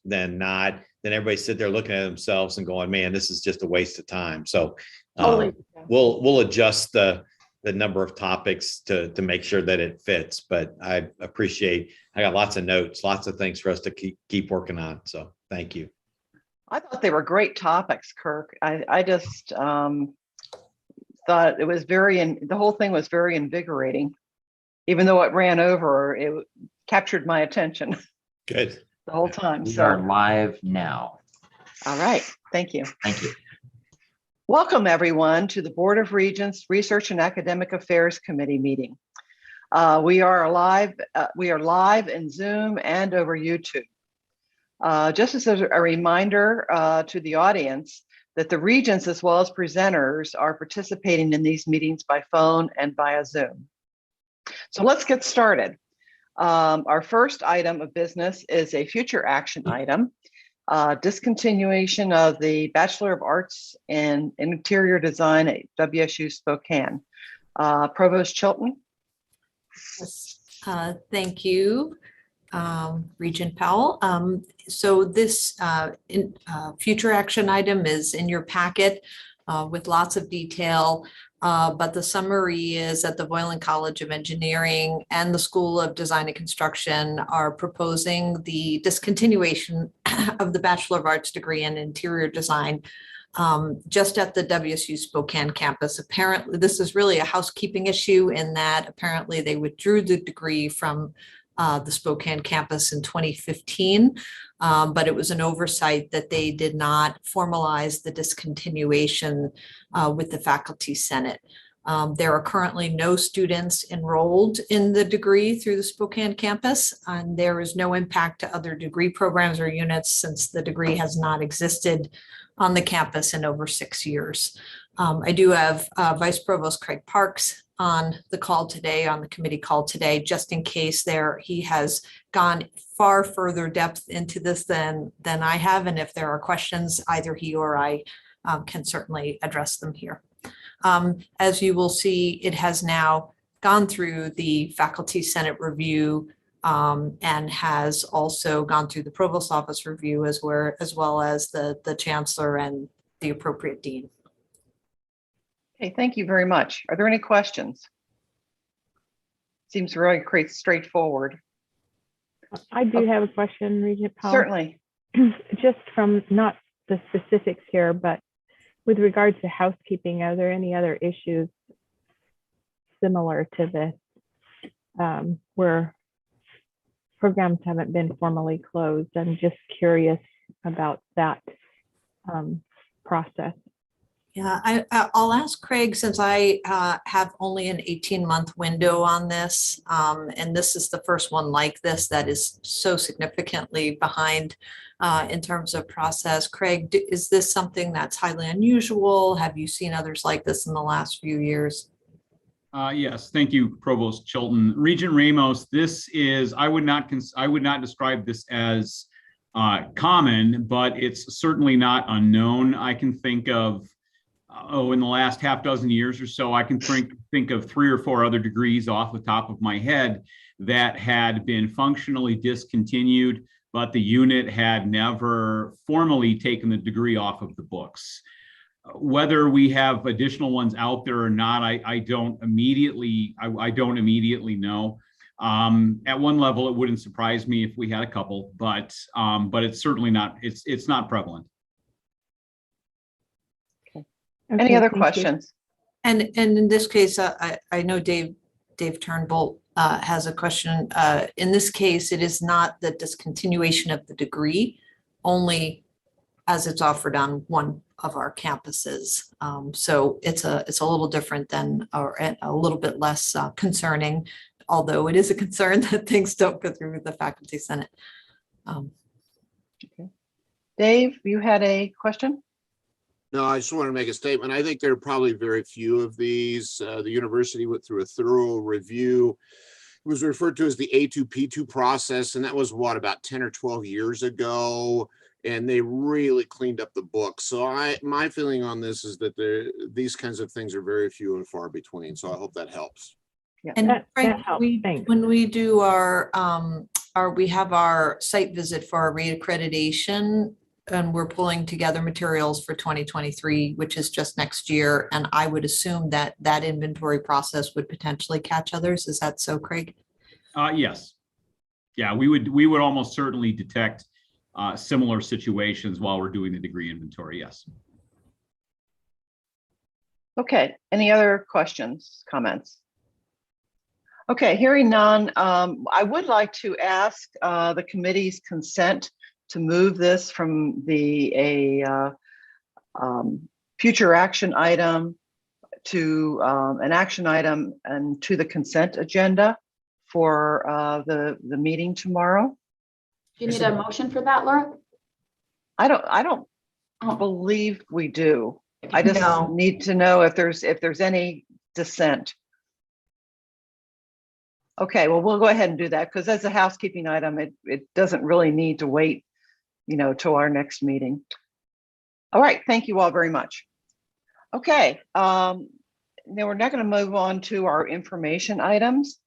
than not. Then everybody sit there looking at themselves and going, man, this is just a waste of time. So Totally. we'll adjust the number of topics to make sure that it fits. But I got lots of notes, lots of things for us to keep working on. So thank you. I thought they were great topics, Kirk. I just thought it was the whole thing was very invigorating. Even though it ran over, it captured my attention. Good. The whole time. We are live now. All right. Thank you. Thank you. Welcome, everyone, to the Board of Regents Research and Academic Affairs Committee meeting. We are live in Zoom and over YouTube. Just as a reminder to the audience that the Regents, as well as presenters, are participating in these meetings by phone and via Zoom. So let's get started. Our first item of business is a future action item, discontinuation of the Bachelor of Arts in Interior Design at WSU Spokane. Provost Chilton. Yes, thank you, Regent Powell. So this future action item is in your packet with lots of detail. But the summary is that the Voiland College of Engineering and the School of Design and Construction are proposing the discontinuation of the Bachelor of Arts degree in Interior Design just at the WSU Spokane campus. Apparently, this is really a housekeeping issue in that apparently they withdrew the degree from the Spokane campus in 2015, but it was an oversight that they did not formalize the discontinuation with the Faculty Senate. There are currently no students enrolled in the degree through the Spokane campus, and there is no impact to other degree programs or units since the degree has not existed on the campus in over 6 years. I do have Vice Provost Craig Parks on the call today, on the committee call today, just in case he has gone far further depth into this than I have. And if there are questions, either he or I can certainly address them here. As you will see, it has now gone through the Faculty Senate review and has also gone through the Provost Office review as well as the Chancellor and the appropriate dean. Okay, thank you very much. Are there any questions? Seems really straightforward. I do have a question, Regent Powell. Certainly. Just from not the specifics here, but with regards to housekeeping, are there any other issues similar to this where programs haven't been formally closed? I'm just curious about that process. Yeah, I'll ask Craig, since I have only an 18-month window on this, and this is the first one like this that is so significantly behind in terms of process. Craig, is this something that's highly unusual? Have you seen others like this in the last few years? Yes, thank you, Provost Chilton. Regent Ramos, this is, I would not describe this as common, but it's certainly not unknown. I can think of in the last half dozen years or so, I can think of 3 or 4 other degrees off the top of my head that had been functionally discontinued, but the unit had never formally taken the degree off of the books. Whether we have additional ones out there or not, I don't immediately know. At one level, it wouldn't surprise me if we had a couple, but it's certainly not. It's not prevalent. Okay, any other questions? And in this case, I know Dave Turnbull has a question. In this case, it is not the discontinuation of the degree, only as it's offered on one of our campuses. So it's a little different than, or a little bit less concerning, although it is a concern that things don't go through the Faculty Senate. Okay. Dave, you had a question? No, I just want to make a statement. I think there are probably very few of these. The university went through a thorough review. It was referred to as the A2P2 process, and that was what, about 10 or 12 years ago, and they really cleaned up the book. So my feeling on this is that these kinds of things are very few and far between. So I hope that helps. Yeah. And that Frank, helps. Thanks. when we do our we have our site visit for our reaccreditation, and we're pulling together materials for 2023, which is just next year. And I would assume that that inventory process would potentially catch others. Is that so, Craig? Yes. Yeah, we would almost certainly detect similar situations while we're doing the degree inventory. Yes. Okay, any other questions, comments? Okay, hearing none, I would like to ask the committee's consent to move this from the future action item to an action item and to the consent agenda for the meeting tomorrow. Do you need a motion for that, Laura? I don't believe we do. I just No. need to know if there's any dissent. Okay, well, we'll go ahead and do that because as a housekeeping item, it doesn't really need to wait, till our next meeting. All right, thank you all very much. Okay, now we're now going to move on to our information items.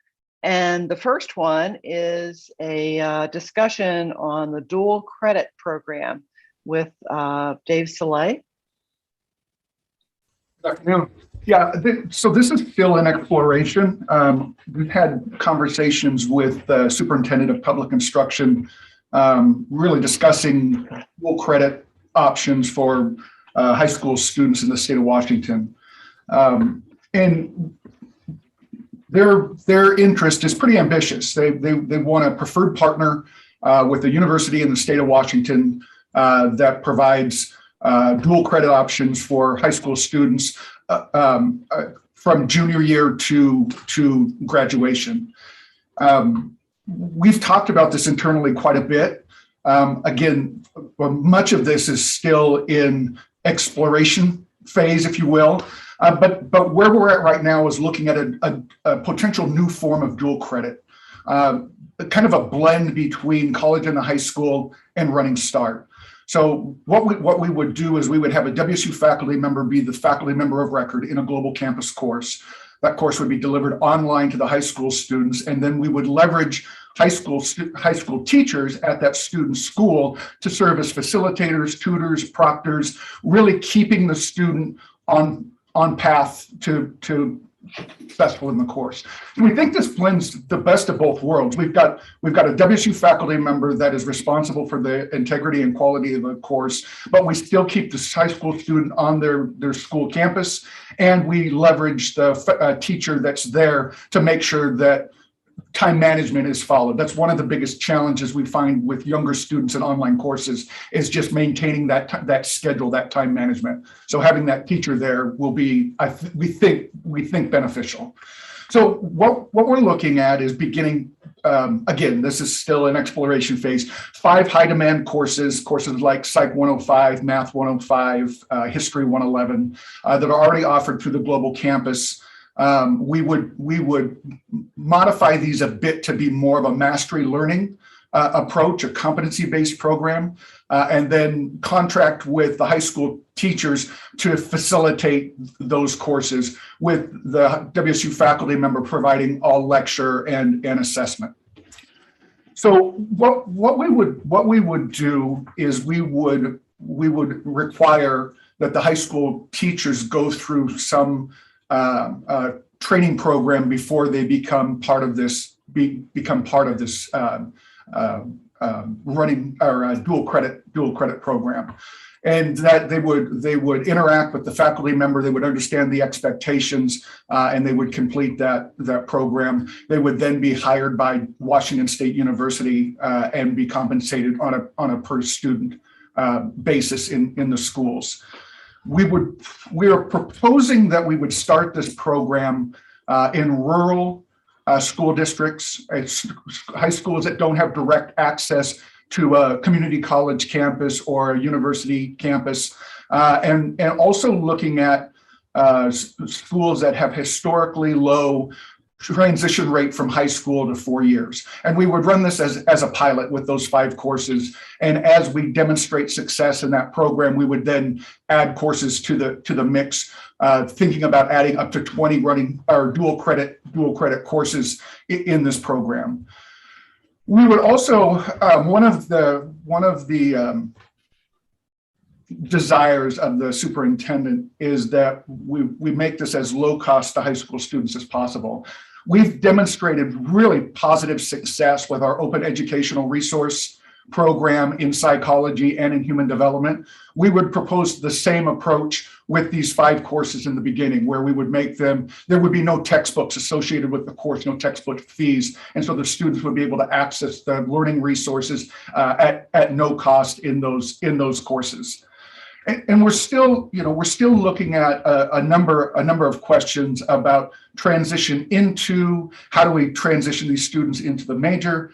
And the first one is a discussion on the dual credit program with Dave Soleil. Good afternoon. Yeah, so this is still in exploration. We've had conversations with the superintendent of public instruction, really discussing dual credit options for high school students in the state of Washington. And their interest is pretty ambitious. They want a preferred partner with a university in the state of Washington that provides dual credit options for high school students from junior year to graduation. We've talked about this internally quite a bit. Again, much of this is still in exploration phase, if you will. But where we're at right now is looking at a potential new form of dual credit, kind of a blend between college and the high school and Running Start. So what we would do is we would have a WSU faculty member be the faculty member of record in a global campus course. That course would be delivered online to the high school students, and then we would leverage high school teachers at that student's school to serve as facilitators, tutors, proctors, really keeping the student on path to successful in the course. And we think this blends the best of both worlds. We've got a WSU faculty member that is responsible for the integrity and quality of the course, but we still keep this high school student on their school campus, and we leverage the teacher that's there to make sure that time management is followed. That's one of the biggest challenges we find with younger students in online courses is just maintaining that schedule, that time management. So having that teacher there will be, we think beneficial. So what we're looking at is beginning, again, this is still in exploration phase, 5 high demand courses like Psych 105, Math 105, History 111, that are already offered through the global campus. We would modify these a bit to be more of a mastery learning approach, a competency-based program, and then contract with the high school teachers to facilitate those courses with the WSU faculty member providing all lecture and assessment. So what we would do is we would require that the high school teachers go through some training program before they become part of this running or dual credit program, and that they would interact with the faculty member. They would understand the expectations, and they would complete that program. They would then be hired by Washington State University and be compensated on a per student basis in the schools. We are proposing that we would start this program in rural school districts, high schools that don't have direct access to a community college campus or a university campus, and also looking at schools that have historically low transition rate from high school to 4 years. And we would run this as a pilot with those 5 courses. And as we demonstrate success in that program, we would then add courses to the mix, thinking about adding up to 20 running or dual credit courses in this program. We would also, one of the desires of the superintendent is that we make this as low cost to high school students as possible. We've demonstrated really positive success with our open educational resource program in psychology and in human development. We would propose the same approach with these 5 courses in the beginning, where we would make them, there would be no textbooks associated with the course, no textbook fees. And so the students would be able to access the learning resources at no cost in those courses. And we're still looking at a number of questions about transition into, how do we transition these students into the major?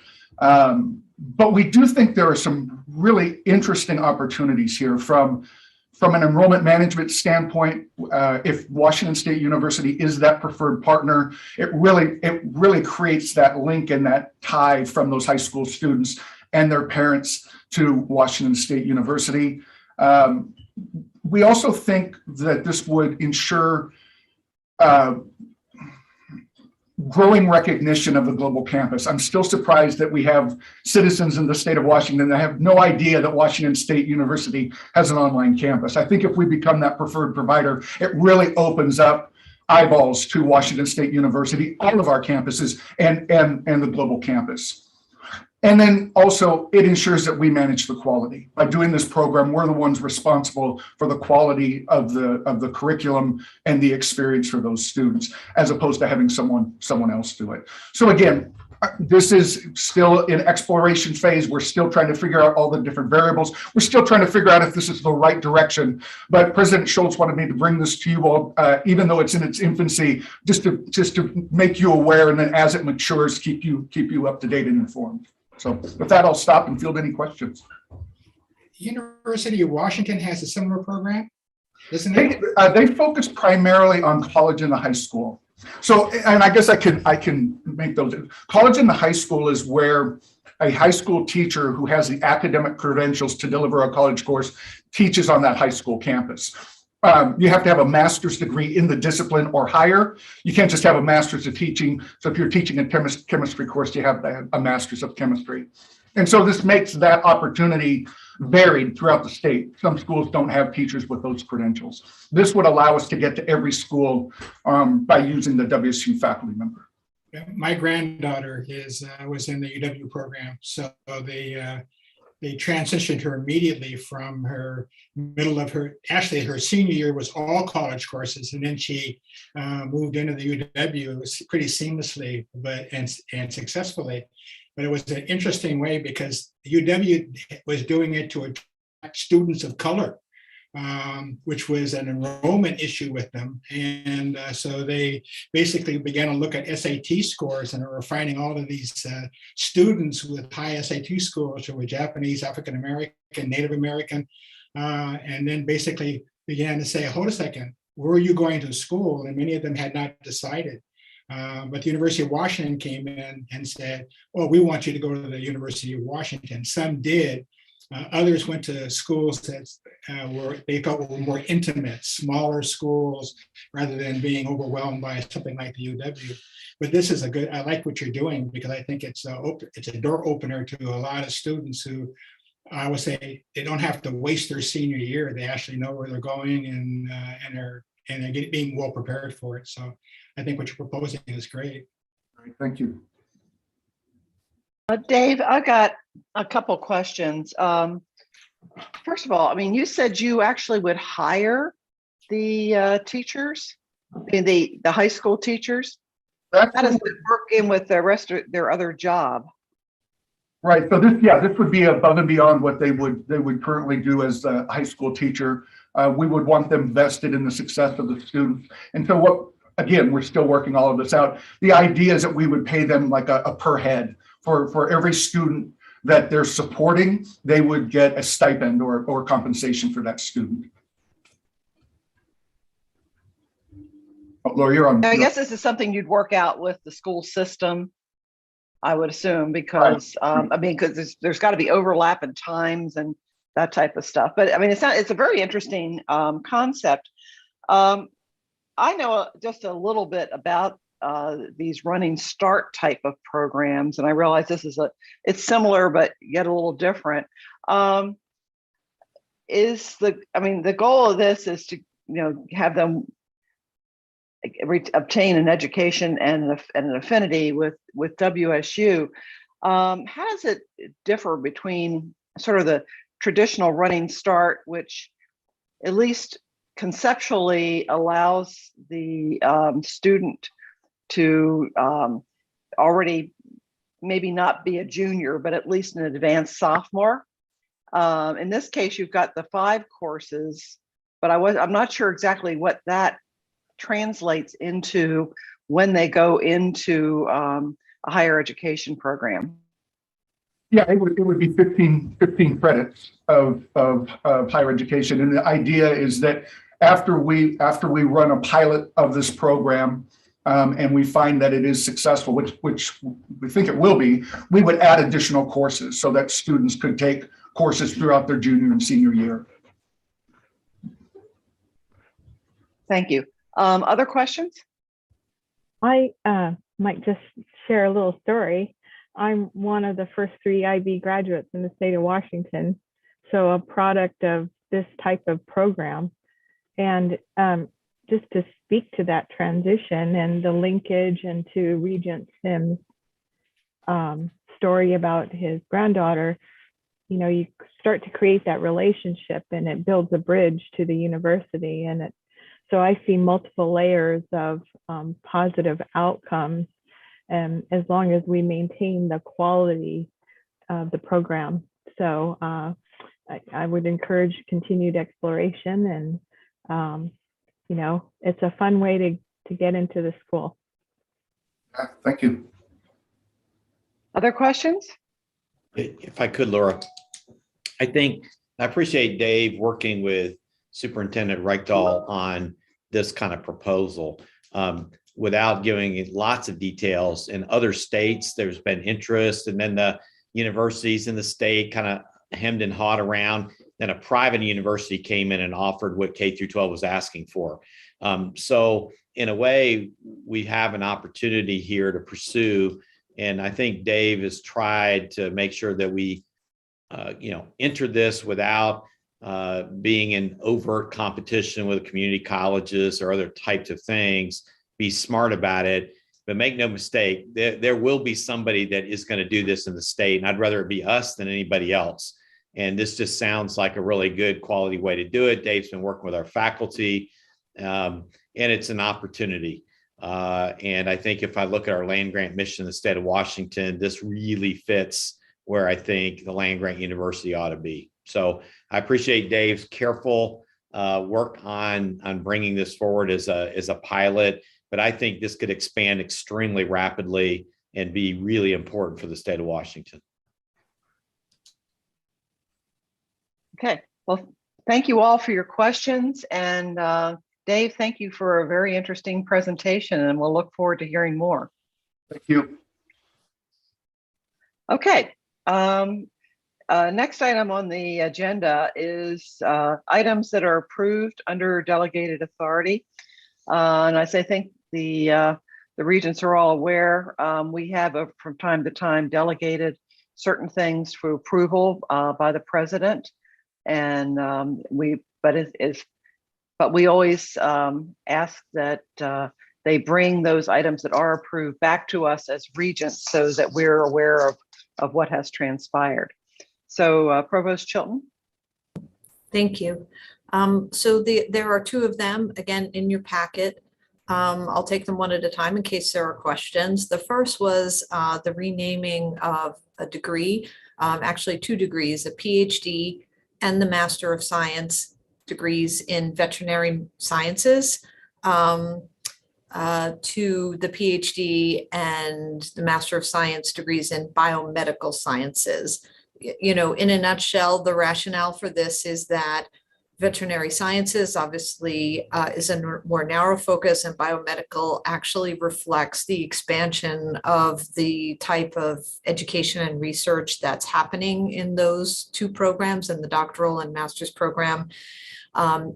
But we do think there are some really interesting opportunities here from an enrollment management standpoint. If Washington State University is that preferred partner, it really creates that link and that tie from those high school students and their parents to Washington State University. We also think that this would ensure growing recognition of the global campus. I'm still surprised that we have citizens in the state of Washington that have no idea that Washington State University has an online campus. I think if we become that preferred provider, it really opens up eyeballs to Washington State University, all of our campuses, and the global campus. And then also it ensures that we manage the quality. By doing this program, we're the ones responsible for the quality of the curriculum and the experience for those students, as opposed to having someone else do it. So again, this is still in exploration phase. We're still trying to figure out all the different variables. We're still trying to figure out if this is the right direction. But President Schultz wanted me to bring this to you all, even though it's in its infancy, just to make you aware, and then as it matures, keep you up to date and informed. So with that, I'll stop and field any questions. University of Washington has a similar program, isn't it? They focus primarily on college and the high school. So, and I guess I can make those. College and the high school is where a high school teacher who has the academic credentials to deliver a college course teaches on that high school campus. You have to have a master's degree in the discipline or higher. You can't just have a master's of teaching. So if you're teaching a chemistry course, you have a master's of chemistry. And so this makes that opportunity varied throughout the state. Some schools don't have teachers with those credentials. This would allow us to get to every school by using the WSU faculty member. My granddaughter was in the UW program, so they transitioned her immediately from her middle of her senior year was all college courses, and then she moved into the UW. It was pretty seamlessly, and successfully. But it was an interesting way because UW was doing it to attract students of color, which was an enrollment issue with them. And so they basically began to look at SAT scores, and were finding all of these students with high SAT scores who were Japanese, African American, Native American, and then basically began to say, hold a second, where are you going to school? And many of them had not decided. But the University of Washington came in and said, well, we want you to go to the University of Washington. Some did. Others went to schools that they felt were more intimate, smaller schools, rather than being overwhelmed by something like the UW. But this is I like what you're doing, because I think it's a door opener to a lot of students who, I would say, they don't have to waste their senior year. They actually know where they're going, and they're being well prepared for it. So I think what you're proposing is great. All right, thank you. Dave, I got a couple questions. First of all, I mean, you said you actually would hire the teachers, the high school teachers. How does it work in with the rest of their other job? Right. So this would be above and beyond what they would currently do as a high school teacher. We would want them vested in the success of the students. And so again, we're still working all of this out. The idea is that we would pay them like a per head. For every student that they're supporting, they would get a stipend or compensation for that student. Oh, Laura, you're on. I guess this is something you'd work out with the school system, I would assume, because right. I mean, because there's got to be overlap in times and that type of stuff. But I mean, it's a very interesting concept. I know just a little bit about these running start type of programs, and I realize it's similar but yet a little different. The goal of this is to have them obtain an education and an affinity with WSU. How does it differ between sort of the traditional running start, which at least conceptually allows the student to already maybe not be a junior, but at least an advanced sophomore? In this case, you've got the 5 courses, but I'm not sure exactly what that translates into when they go into a higher education program. Yeah, it would be 15 credits of higher education. And the idea is that after we run a pilot of this program, and we find that it is successful, which we think it will be, we would add additional courses so that students could take courses throughout their junior and senior year. Thank you. Other questions? I might just share a little story. I'm one of the first 3 IB graduates in the state of Washington, so a product of this type of program. And just to speak to that transition and the linkage into Regent Sim's story about his granddaughter, you start to create that relationship and it builds a bridge to the university. And so I see multiple layers of positive outcomes, and as long as we maintain the quality of the program. So I would encourage continued exploration, and it's a fun way to get into the school. Thank you. Other questions? If I could, Laura, I appreciate Dave working with Superintendent Reichdahl on this kind of proposal. Without giving lots of details, in other states, there's been interest, and then the universities in the state kind of hemmed and hawed around. Then a private university came in and offered what K through 12 was asking for. So in a way, we have an opportunity here to pursue. And I think Dave has tried to make sure that we, enter this without being in overt competition with community colleges or other types of things. Be smart about it, but make no mistake, there will be somebody that is going to do this in the state, and I'd rather it be us than anybody else. And this just sounds like a really good quality way to do it. Dave's been working with our faculty, and it's an opportunity. And I think if I look at our land grant mission in the state of Washington, this really fits where I think the land grant university ought to be. So I appreciate Dave's careful work on bringing this forward as a pilot, but I think this could expand extremely rapidly and be really important for the state of Washington. Okay, well, thank you all for your questions. And Dave, thank you for a very interesting presentation, and we'll look forward to hearing more. Thank you. Okay. Next item on the agenda is items that are approved under delegated authority. And as I think the regents are all aware, we have from time to time delegated certain things for approval by the president. And we always ask that they bring those items that are approved back to us as regents so that we're aware of what has transpired. So Provost Chilton. Thank you. So there are 2 of them, again, in your packet. I'll take them one at a time in case there are questions. The first was the renaming of a degree, actually 2 degrees, a PhD and the Master of Science degrees in veterinary sciences to the PhD and the Master of Science degrees in biomedical sciences. In a nutshell, the rationale for this is that Veterinary sciences obviously is a more narrow focus, and biomedical actually reflects the expansion of the type of education and research that's happening in those two programs, in the doctoral and master's program.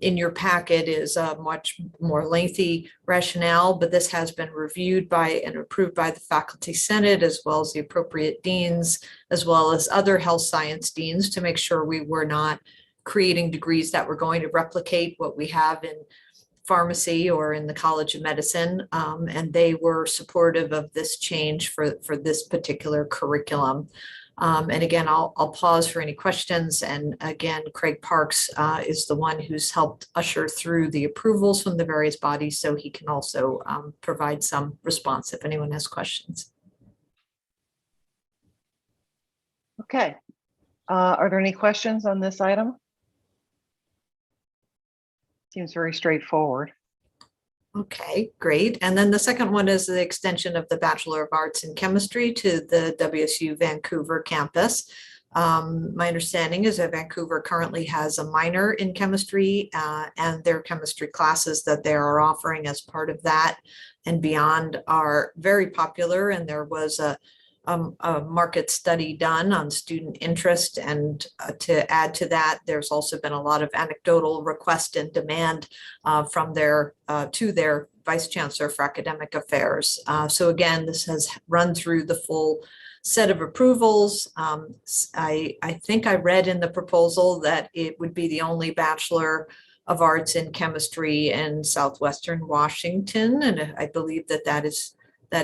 In your packet is a much more lengthy rationale, but this has been reviewed by and approved by the Faculty Senate, as well as the appropriate deans, as well as other health science deans, to make sure we were not creating degrees that were going to replicate what we have in pharmacy or in the College of Medicine. And they were supportive of this change for this particular curriculum. And again, I'll pause for any questions. And again, Craig Parks is the one who's helped usher through the approvals from the various bodies, so he can also provide some response if anyone has questions. Okay. Are there any questions on this item? Seems very straightforward. Okay, great. And then the second one is the extension of the Bachelor of Arts in Chemistry to the WSU Vancouver campus. My understanding is that Vancouver currently has a minor in chemistry, and their chemistry classes that they are offering as part of that and beyond are very popular. And there was a market study done on student interest, and to add to that, there's also been a lot of anecdotal request and demand from their Vice Chancellor for Academic Affairs. So again, this has run through the full set of approvals. I think I read in the proposal that it would be the only Bachelor of Arts in Chemistry in Southwestern Washington, and I believe that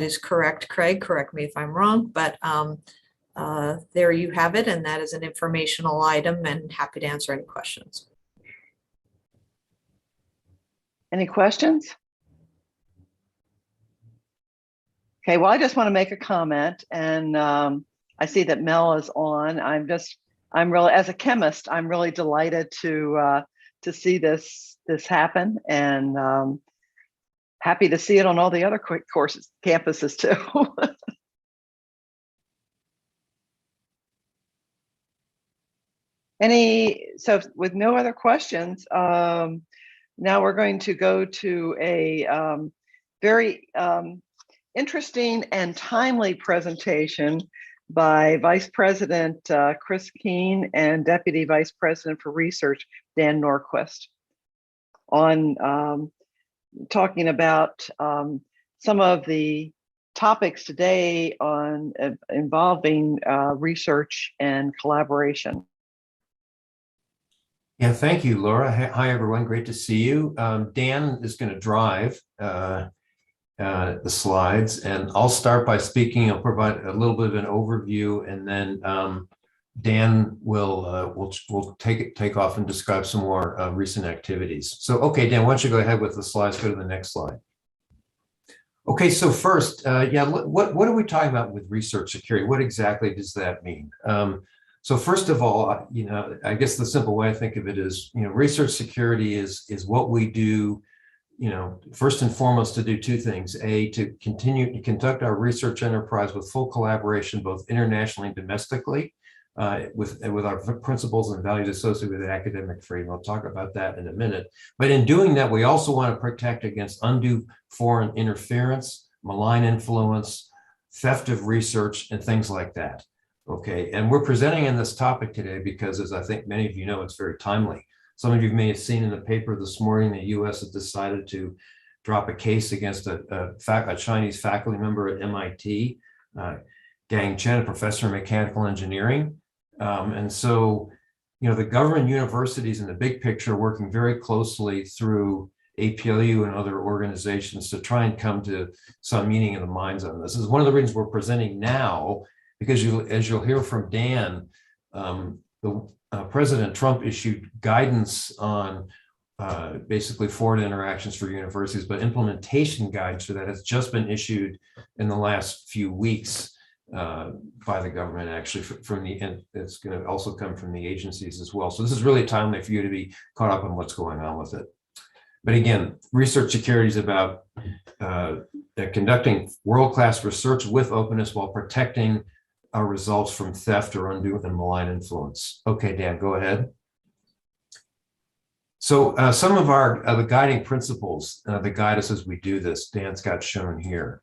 is correct. Craig, correct me if I'm wrong, but there you have it. And that is an informational item, and happy to answer any questions. Any questions? Okay, well, I just want to make a comment, and I see that Mel is on. I'm really, as a chemist, I'm really delighted to see this happen, and happy to see it on all the other quick courses, campuses too. So with no other questions, now we're going to go to a very interesting and timely presentation by Vice President Chris Keene and Deputy Vice President for Research, Dan Norquist, on talking about some of the topics today on involving research and collaboration. Yeah, thank you, Laura. Hi, everyone. Great to see you. Dan is going to drive the slides, and I'll start by speaking. I'll provide a little bit of an overview, and then Dan will take off and describe some more recent activities. So, okay, Dan, why don't you go ahead with the slides? Go to the next slide. Okay, so first, what are we talking about with research security? What exactly does that mean? So first of all, I guess the simple way I think of it is, research security is what we do, first and foremost, to do two things. A, to continue to conduct our research enterprise with full collaboration, both internationally and domestically, with our principles and values associated with academic freedom. I'll talk about that in a minute. But in doing that, we also want to protect against undue foreign interference, malign influence, theft of research, and things like that. Okay, and we're presenting in this topic today because, as I think many of you know, it's very timely. Some of you may have seen in the paper this morning the U.S. has decided to drop a case against a Chinese faculty member at MIT, Gang Chen, a professor in mechanical engineering. And so, the government universities in the big picture are working very closely through APLU and other organizations to try and come to some meeting in the minds on this. This is one of the reasons we're presenting now, because as you'll hear from Dan, President Trump issued guidance on basically foreign interactions for universities, but implementation guidance for that has just been issued in the last few weeks by the government, actually, and it's going to also come from the agencies as well. So this is really timely for you to be caught up on what's going on with it. But again, research security is about conducting world-class research with openness while protecting our results from theft or undue and malign influence. Okay, Dan, go ahead. So some of our the guiding principles that guide us as we do this, Dan's got shown here.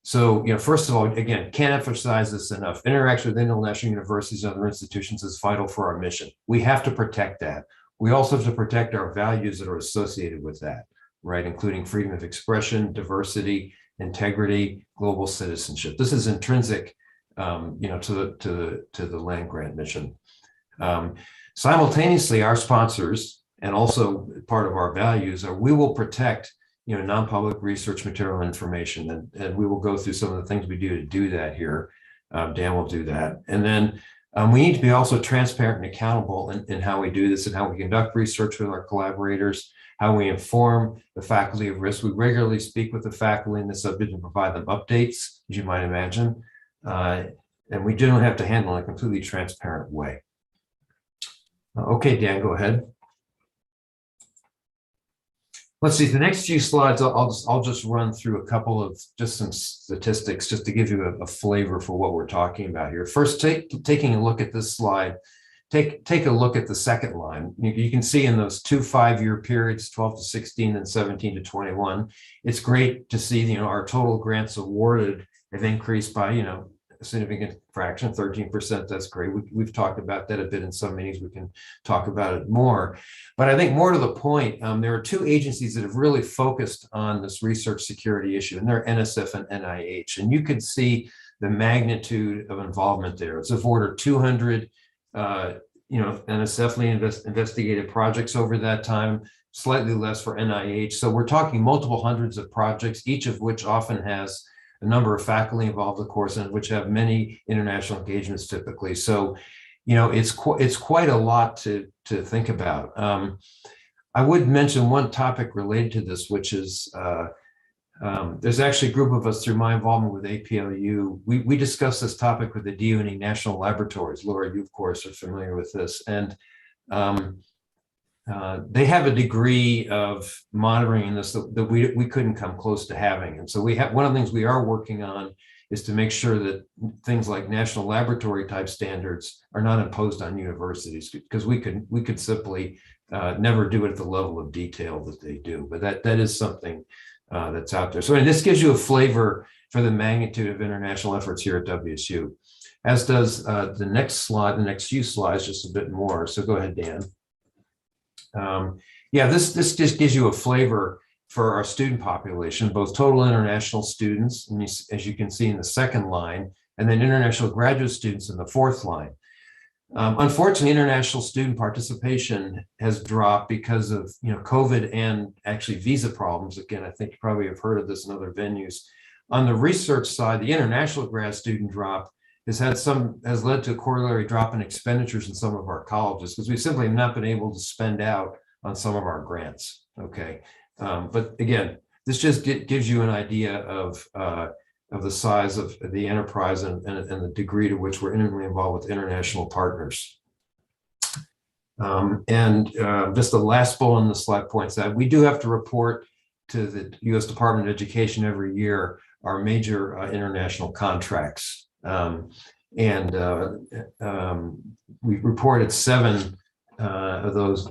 So, first of all, again, can't emphasize this enough. Interaction with international universities and other institutions is vital for our mission. We have to protect that. We also have to protect our values that are associated with that, right? Including freedom of expression, diversity, integrity, global citizenship. This is intrinsic, to the land grant mission. Simultaneously, our sponsors and also part of our values are we will protect non-public research material and information, and we will go through some of the things we do to do that here. Dan will do that. And then we need to be also transparent and accountable in how we do this and how we conduct research with our collaborators, how we inform the faculty of risk. We regularly speak with the faculty in the subject and provide them updates, as you might imagine. And we generally have to handle it in a completely transparent way. Okay, Dan, go ahead. Let's see, the next few slides, I'll just run through a couple of some statistics just to give you a flavor for what we're talking about here. First, taking a look at this slide, take a look at the second line. You can see in those 2 5-year periods, 12 to 16 and 17 to 21, it's great to see, our total grants awarded have increased by, a significant fraction, 13%. That's great. We've talked about that a bit in some meetings. We can talk about it more. But I think more to the point, there are 2 agencies that have really focused on this research security issue, and they're NSF and NIH. And you can see the magnitude of involvement there. It's of order 200, NSF investigated projects over that time, slightly less for NIH. So we're talking multiple hundreds of projects, each of which often has a number of faculty involved, of course, and which have many international engagements typically. So, it's quite a lot to think about. I would mention one topic related to this, which is there's actually a group of us through my involvement with APLU. We discussed this topic with the DOE National Laboratories. Laura, you of course are familiar with this, and they have a degree of monitoring in this that we couldn't come close to having. And so one of the things we are working on is to make sure that things like national laboratory type standards are not imposed on universities, because we could simply never do it at the level of detail that they do. But that is something that's out there. So this gives you a flavor for the magnitude of international efforts here at WSU, as does the next few slides, just a bit more. So go ahead, Dan. This just gives you a flavor for our student population, both total international students, and as you can see in the second line, and then international graduate students in the fourth line. Unfortunately, international student participation has dropped because of COVID and actually visa problems. Again, I think you probably have heard of this in other venues. On the research side, the international grad student drop has led to a corollary drop in expenditures in some of our colleges, because we simply have not been able to spend out on some of our grants. Okay, but again, this just gives you an idea of the size of the enterprise and the degree to which we're intimately involved with international partners. Just the last bullet on the slide points that we do have to report to the U.S. Department of Education every year our major international contracts. We reported 7 of those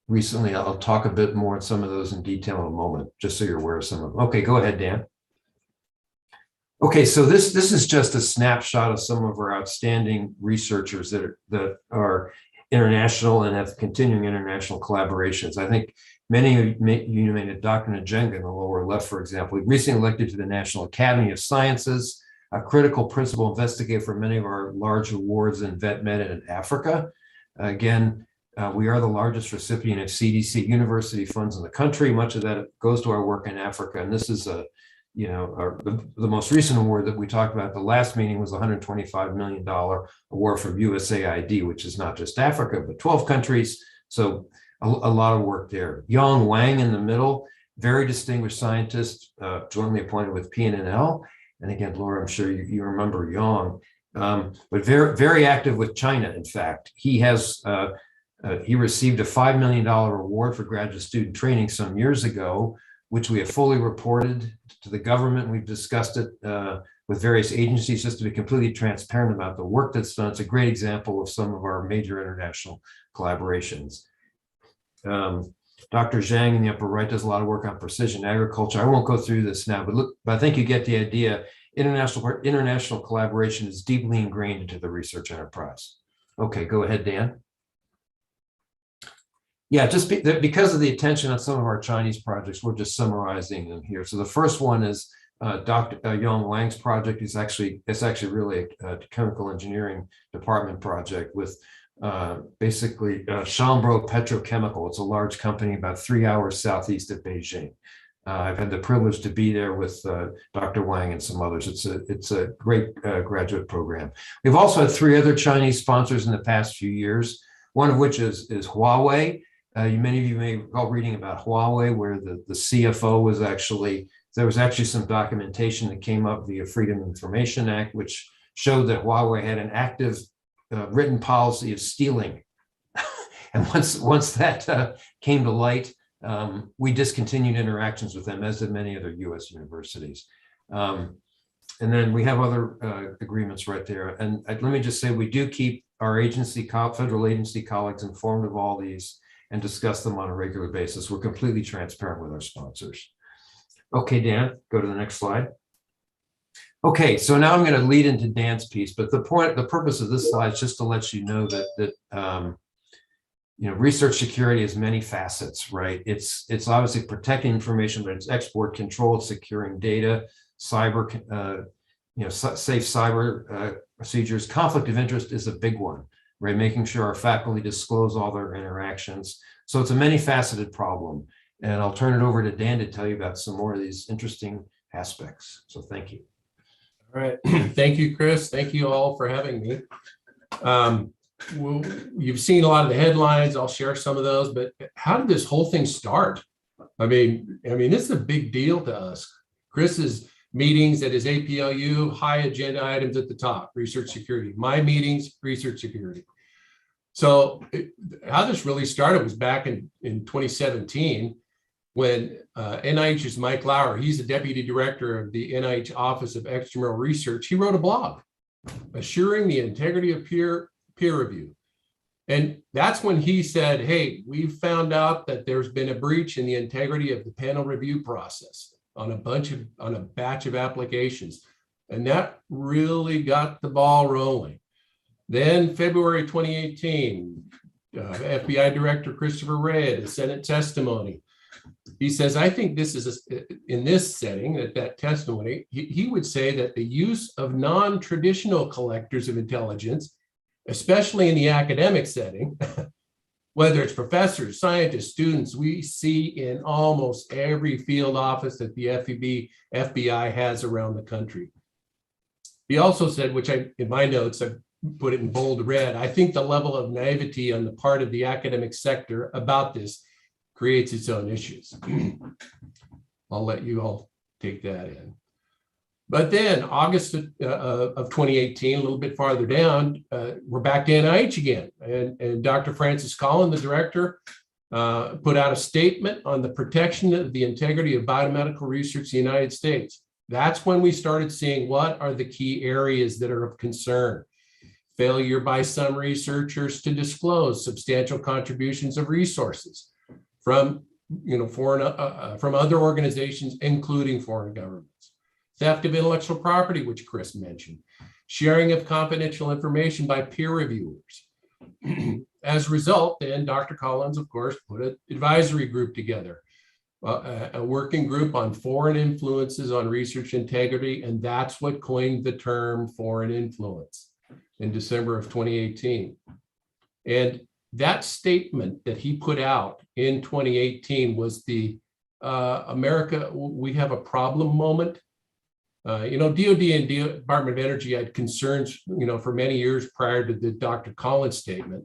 recently. I'll talk a bit more on some of those in detail in a moment, just so you're aware of some of them. Okay, go ahead, Dan. Okay, so this is just a snapshot of some of our outstanding researchers that are international and have continuing international collaborations. I think many of you may know Dr. Njenga in the lower left, for example. He recently elected to the National Academy of Sciences, a critical principal investigator for many of our large awards in vet med and in Africa. Again, we are the largest recipient of CDC university funds in the country. Much of that goes to our work in Africa. And this is the most recent award that we talked about at the last meeting was a $125 million award from USAID, which is not just Africa, but 12 countries. So a lot of work there. Yang Wang in the middle, very distinguished scientist, jointly appointed with PNNL. And again, Laura, I'm sure you remember Yang, but very, very active with China. In fact, he received a $5 million award for graduate student training some years ago, which we have fully reported to the government. We've discussed it with various agencies just to be completely transparent about the work that's done. It's a great example of some of our major international collaborations. Dr. Zhang in the upper right does a lot of work on precision agriculture. I won't go through this now, but I think you get the idea. International collaboration is deeply ingrained into the research enterprise. Okay, go ahead, Dan. Yeah, just because of the attention on some of our Chinese projects, we're just summarizing them here. So the first one is Dr. Yong Wang's project. It's actually really a chemical engineering department project with basically Shambro Petrochemical. It's a large company about 3 hours southeast of Beijing. I've had the privilege to be there with Dr. Wang and some others. It's a great graduate program. We've also had 3 other Chinese sponsors in the past few years, one of which is Huawei. Many of you may recall reading about Huawei, where the CFO was there was actually some documentation that came up via Freedom of Information Act, which showed that Huawei had an active written policy of stealing. And once that came to light, we discontinued interactions with them, as did many other US universities. And then we have other agreements right there. And let me just say, we do keep our federal agency colleagues informed of all these and discuss them on a regular basis. We're completely transparent with our sponsors. Okay, Dan, go to the next slide. Okay, so now I'm going to lead into Dan's piece, but the purpose of this slide is just to let you know that research security has many facets, right? It's obviously protecting information, but it's export control, it's securing data, cyber, safe cyber procedures. Conflict of interest is a big one, right? Making sure our faculty disclose all their interactions. So it's a many-faceted problem. And I'll turn it over to Dan to tell you about some more of these interesting aspects. So thank you. All right. Thank you, Chris. Thank you all for having me. Well, you've seen a lot of the headlines. I'll share some of those, but how did this whole thing start? I mean, this is a big deal to us. Chris's meetings at his APLU, high agenda items at the top, research security. My meetings, research security. So how this really started was back in 2017 when NIH's Mike Lauer, he's the deputy director of the NIH Office of Extramural Research. He wrote a blog assuring the integrity of peer review. And that's when he said, hey, we've found out that there's been a breach in the integrity of the panel review process on a batch of applications. And that really got the ball rolling. Then February 2018, FBI Director Christopher Wray at a Senate testimony, he says, I think this is in this setting, that testimony, he would say that the use of non-traditional collectors of intelligence, especially in the academic setting, whether it's professors, scientists, students, we see in almost every field office that the FBI has around the country. He also said, which in my notes, I put it in bold red, I think the level of naivety on the part of the academic sector about this creates its own issues. I'll let you all take that in. But then August of 2018, a little bit farther down, we're back to NIH again. And Dr. Francis Collin, the director, put out a statement on the protection of the integrity of biomedical research in the United States. That's when we started seeing what are the key areas that are of concern. Failure by some researchers to disclose substantial contributions of resources from from other organizations, including foreign governments. Theft of intellectual property, which Chris mentioned. Sharing of confidential information by peer reviewers. As a result, then Dr. Collins, of course, put an advisory group together, a working group on foreign influences on research integrity, and that's what coined the term foreign influence in December of 2018. And that statement that he put out in 2018 was the America, we have a problem moment. DOD and Department of Energy had concerns, for many years prior to the Dr. Collins statement.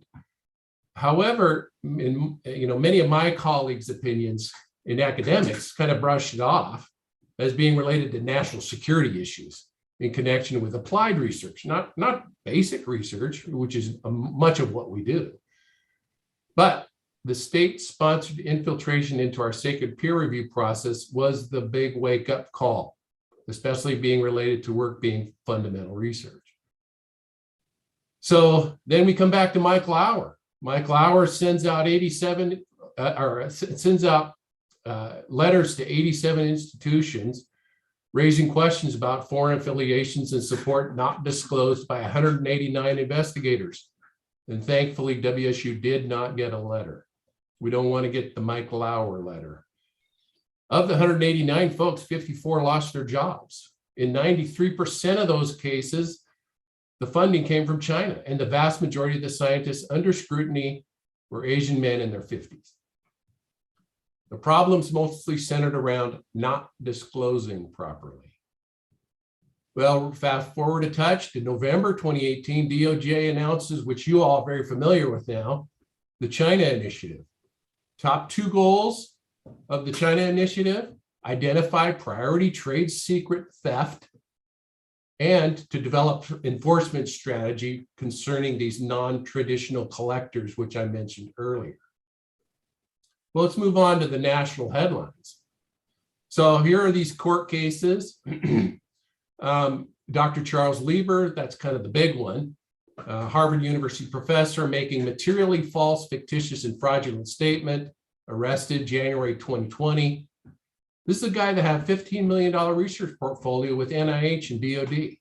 However, in many of my colleagues' opinions in academics kind of brushed it off as being related to national security issues in connection with applied research, not basic research, which is much of what we do. But the state-sponsored infiltration into our sacred peer review process was the big wake-up call, especially being related to work being fundamental research. So then we come back to Mike Lauer. Mike Lauer sends out 87 sends out letters to 87 institutions raising questions about foreign affiliations and support not disclosed by 189 investigators. And thankfully, WSU did not get a letter. We don't want to get the Mike Lauer letter. Of the 189 folks, 54 lost their jobs. In 93% of those cases, the funding came from China, and the vast majority of the scientists under scrutiny were Asian men in their 50s. The problem's mostly centered around not disclosing properly. Well, fast forward a touch to November 2018, DOJ announces, which you all are very familiar with now, the China Initiative. Top 2 goals of the China Initiative: identify priority trade secret theft and to develop enforcement strategy concerning these non-traditional collectors, which I mentioned earlier. Well, let's move on to the national headlines. So here are these court cases. Dr. Charles Lieber, that's kind of the big one. Harvard University professor making materially false, fictitious, and fraudulent statement, arrested January 2020. This is a guy that had a $15 million research portfolio with NIH and DOD.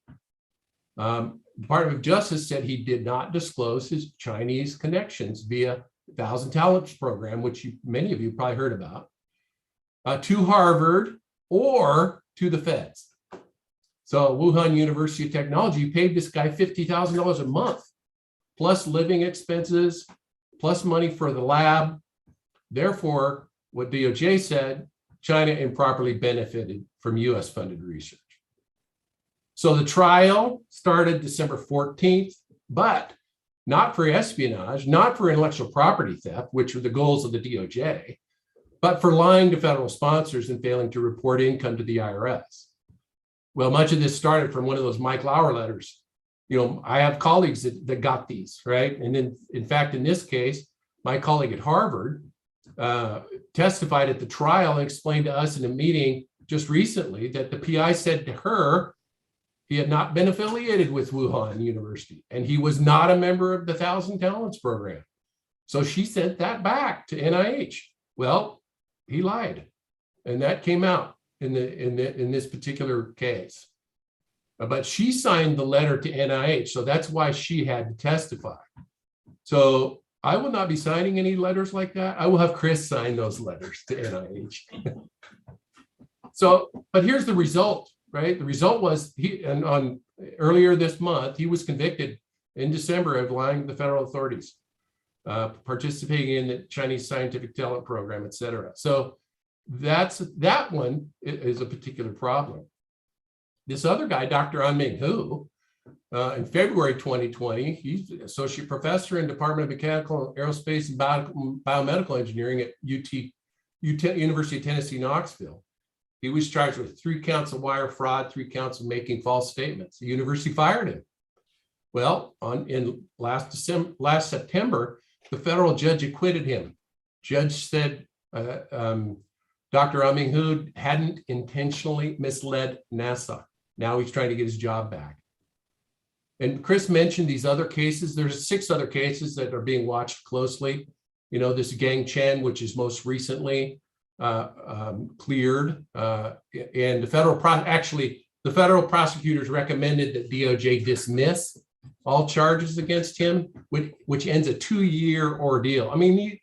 Department of Justice said he did not disclose his Chinese connections via 1,000 Talents program, which many of you probably heard about, to Harvard or to the feds. So Wuhan University of Technology paid this guy $50,000 a month, plus living expenses, plus money for the lab. Therefore, what DOJ said, China improperly benefited from US funded research. So the trial started December 14th, but not for espionage, not for intellectual property theft, which were the goals of the DOJ, but for lying to federal sponsors and failing to report income to the IRS. Well, much of this started from one of those Mike Lauer letters. You know, I have colleagues that got these, right? And in fact, in this case, my colleague at Harvard testified at the trial and explained to us in a meeting just recently that the PI said to her he had not been affiliated with Wuhan University and he was not a member of the 1,000 Talents program. So she sent that back to NIH. Well, he lied, and that came out in this particular case. But she signed the letter to NIH, so that's why she had to testify. So I will not be signing any letters like that. I will have Chris sign those letters to NIH. So, but here's the result, right? The result was earlier this month, he was convicted in December of lying to the federal authorities, participating in the Chinese scientific talent program, et cetera. So that one is a particular problem. This other guy, Dr. An-Ming Hu, in February 2020, he's an associate professor in Department of Mechanical, Aerospace, and Biomedical Engineering at University of Tennessee, Knoxville. He was charged with 3 counts of wire fraud, 3 counts of making false statements. The university fired him. Well, in last September, the federal judge acquitted him. Judge said Dr. An-Ming Hu hadn't intentionally misled NASA. Now he's trying to get his job back. And Chris mentioned these other cases. There's 6 other cases that are being watched closely. You know, this Gang Chen, which is most recently cleared, and the federal prosecutors recommended that DOJ dismiss all charges against him, which ends a 2-year ordeal. I mean,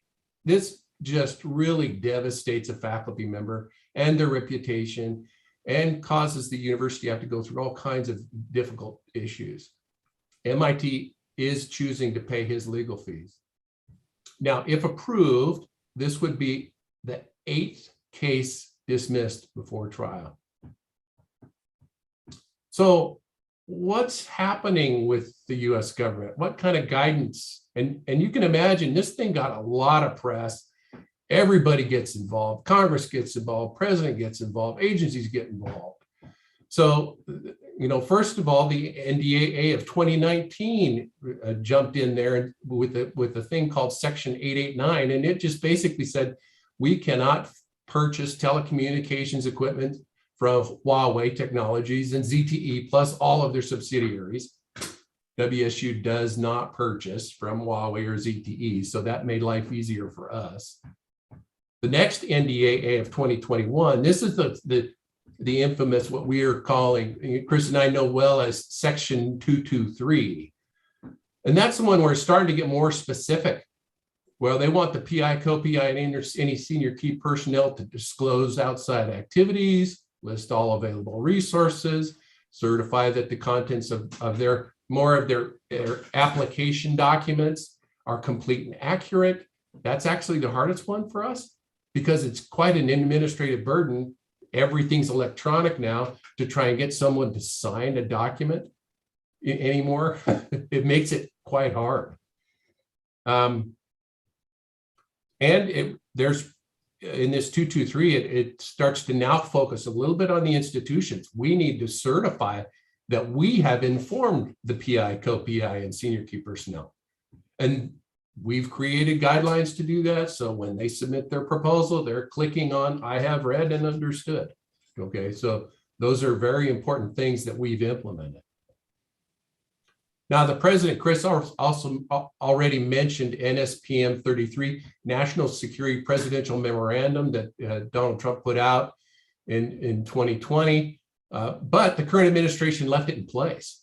this just really devastates a faculty member and their reputation and causes the university to have to go through all kinds of difficult issues. MIT is choosing to pay his legal fees. Now, if approved, this would be the 8th case dismissed before trial. So what's happening with the US government? What kind of guidance? And you can imagine this thing got a lot of press. Everybody gets involved. Congress gets involved. President gets involved. Agencies get involved. So, you know, first of all, the NDAA of 2019 jumped in there with a thing called Section 889, and it just basically said we cannot purchase telecommunications equipment from Huawei Technologies and ZTE plus all of their subsidiaries. WSU does not purchase from Huawei or ZTE, so that made life easier for us. The next NDAA of 2021, this is the infamous, what we are calling, Chris and I know well as Section 223. And that's the one where it's starting to get more specific. Well, they want the PI, co-PI, and any senior key personnel to disclose outside activities, list all available resources, certify that the contents of their application documents are complete and accurate. That's actually the hardest one for us because it's quite an administrative burden. Everything's electronic now to try and get someone to sign a document anymore. It makes it quite hard. And there's in this 223, it starts to now focus a little bit on the institutions. We need to certify that we have informed the PI, co-PI, and senior key personnel. And we've created guidelines to do that. So when they submit their proposal, they're clicking on, I have read and understood. Okay, so those are very important things that we've implemented. Now, the president, Chris, also already mentioned NSPM 33, National Security Presidential Memorandum that Donald Trump put out in 2020, but the current administration left it in place.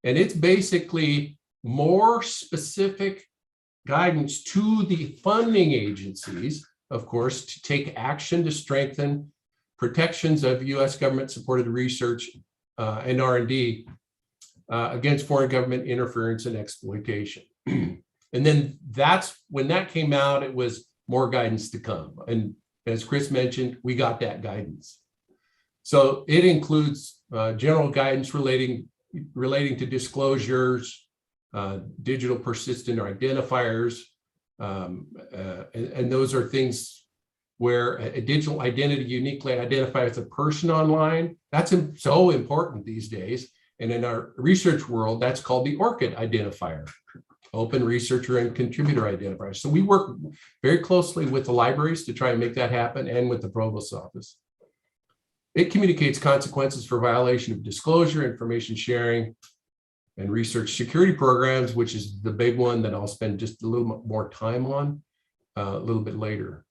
And it's basically more specific guidance to the funding agencies, of course, to take action to strengthen protections of U.S. government-supported research and R&D against foreign government interference and exploitation. And then that's when that came out, it was more guidance to come. And as Chris mentioned, we got that guidance. So it includes general guidance relating to disclosures, digital persistent identifiers, and those are things where a digital identity uniquely identifies a person online. That's so important these days. And in our research world, that's called the ORCID identifier, Open Researcher and Contributor Identifier. So we work very closely with the libraries to try and make that happen and with the Provost's office. It communicates consequences for violation of disclosure, information sharing, and research security programs, which is the big one that I'll spend just a little more time on a little bit later.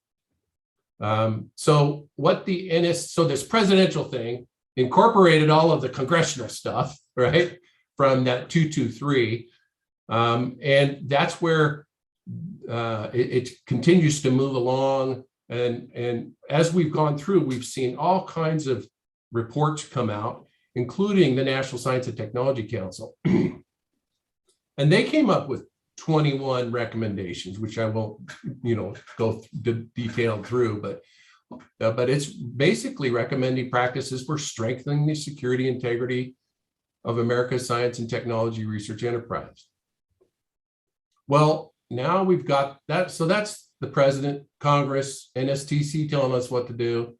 So this presidential thing incorporated all of the congressional stuff, right, from that 223. And that's where it continues to move along. And as we've gone through, we've seen all kinds of reports come out, including the National Science and Technology Council. And they came up with 21 recommendations, which I won't, go detailed through, but it's basically recommending practices for strengthening the security integrity of America's science and technology research enterprise. Well, now we've got that. So that's the president, Congress, NSTC telling us what to do.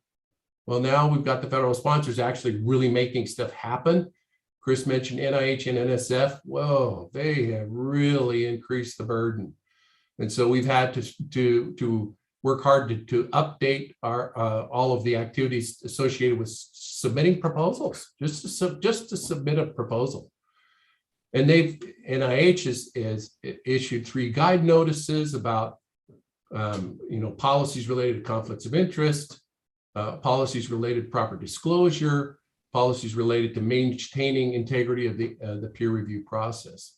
Well, now we've got the federal sponsors actually really making stuff happen. Chris mentioned NIH and NSF. Whoa, they have really increased the burden. And so we've had to work hard to update our all of the activities associated with submitting proposals, just to submit a proposal. And NIH has issued 3 guide notices about policies related to conflicts of interest, policies related to proper disclosure, policies related to maintaining integrity of the peer review process.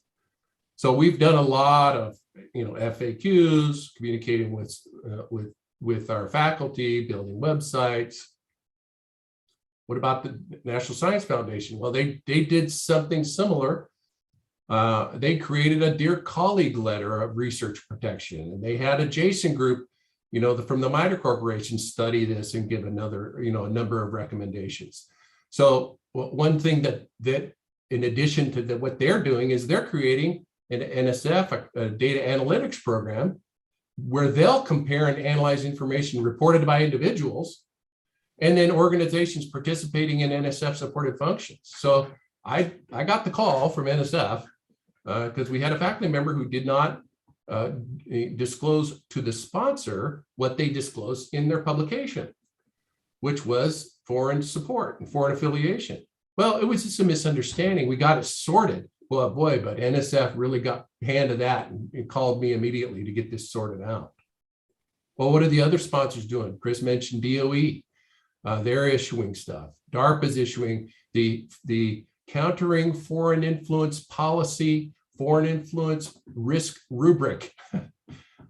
So we've done a lot of FAQs, communicating with our faculty, building websites. What about the National Science Foundation? Well, they did something similar. They created a Dear Colleague letter of research protection, and they had a Jason group, from the MITRE Corporation study this and give another, a number of recommendations. So one thing that in addition to what they're doing is they're creating an NSF, a data analytics program, where they'll compare and analyze information reported by individuals and then organizations participating in NSF supported functions. So I got the call from NSF because we had a faculty member who did not disclose to the sponsor what they disclosed in their publication, which was foreign support and foreign affiliation. Well, it was just a misunderstanding. We got it sorted. Well, boy, but NSF really got hand of that and called me immediately to get this sorted out. Well, what are the other sponsors doing? Chris mentioned DOE. They're issuing stuff. DARPA is issuing the Countering Foreign Influence Policy, Foreign Influence Risk Rubric.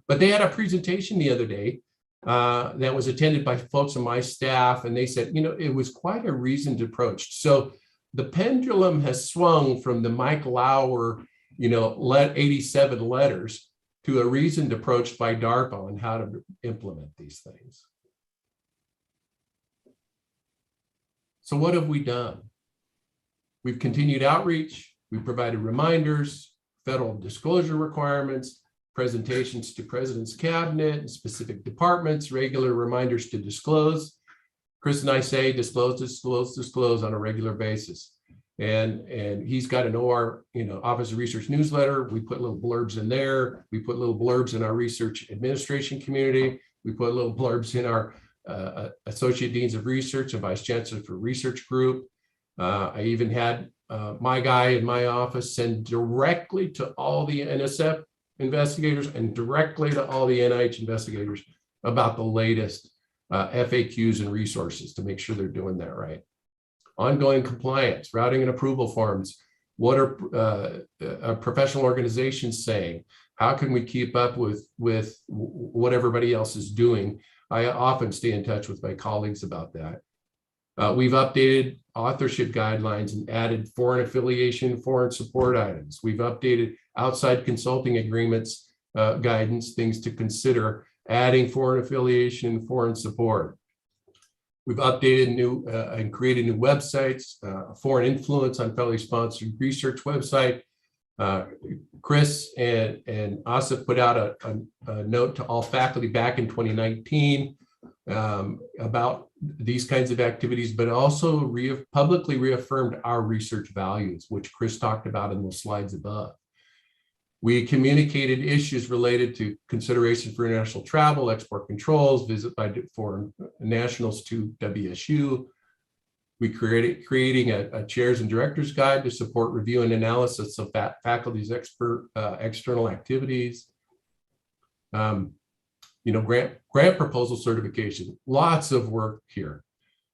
But they had a presentation the other day that was attended by folks on my staff, and they said, you know, it was quite a reasoned approach. So the pendulum has swung from the Mike Lauer, you know, 87 letters to a reasoned approach by DARPA on how to implement these things. So what have we done? We've continued outreach. We provided reminders, federal disclosure requirements, presentations to President's Cabinet and specific departments, regular reminders to disclose. Chris and I say disclose, disclose, disclose on a regular basis. And he's got an OR, you know, Office of Research newsletter. We put little blurbs in there. We put little blurbs in our research administration community. We put little blurbs in our Associate Deans of Research and Vice Chancellor for Research Group. I even had my guy in my office send directly to all the NSF investigators and directly to all the NIH investigators about the latest FAQs and resources to make sure they're doing that right. Ongoing compliance, routing and approval forms. What are professional organizations saying? How can we keep up with what everybody else is doing? I often stay in touch with my colleagues about that. We've updated authorship guidelines and added foreign affiliation, foreign support items. We've updated outside consulting agreements, guidance, things to consider, adding foreign affiliation, foreign support. We've updated new and created new websites, foreign influence on federally sponsored research website. Chris and Asif put out a note to all faculty back in 2019 about these kinds of activities, but also publicly reaffirmed our research values, which Chris talked about in those slides above. We communicated issues related to consideration for international travel, export controls, visit by foreign nationals to WSU. We creating a chairs and directors guide to support review and analysis of faculty's external activities. You know, grant proposal certification, lots of work here.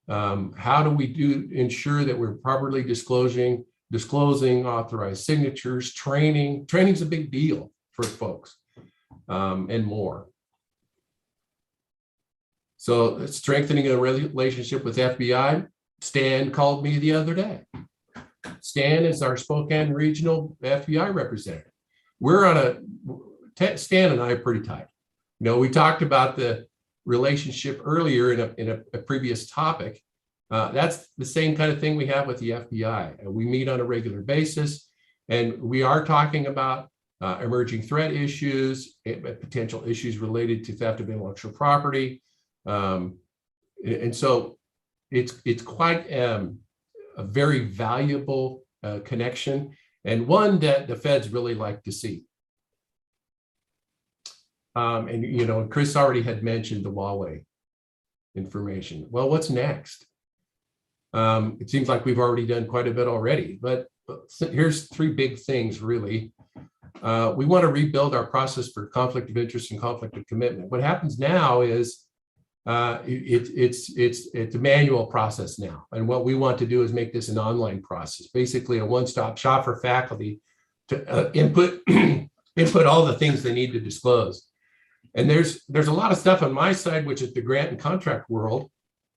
How do we ensure that we're properly disclosing authorized signatures, training? Training's a big deal for folks, and more. So strengthening a relationship with FBI. Stan called me the other day. Stan is our Spokane regional FBI representative. We're on Stan and I are pretty tight. You know, we talked about the relationship earlier in a previous topic. That's the same kind of thing we have with the FBI. We meet on a regular basis, and we are talking about emerging threat issues, potential issues related to theft of intellectual property. And so it's quite a very valuable connection, and one that the feds really like to see. And, you know, Chris already had mentioned the Huawei information. Well, what's next? It seems like we've already done quite a bit already, but here's three big things, really. We want to rebuild our process for conflict of interest and conflict of commitment. What happens now is it's a manual process now. And what we want to do is make this an online process, basically a one-stop shop for faculty to input all the things they need to disclose. And there's a lot of stuff on my side, which is the grant and contract world,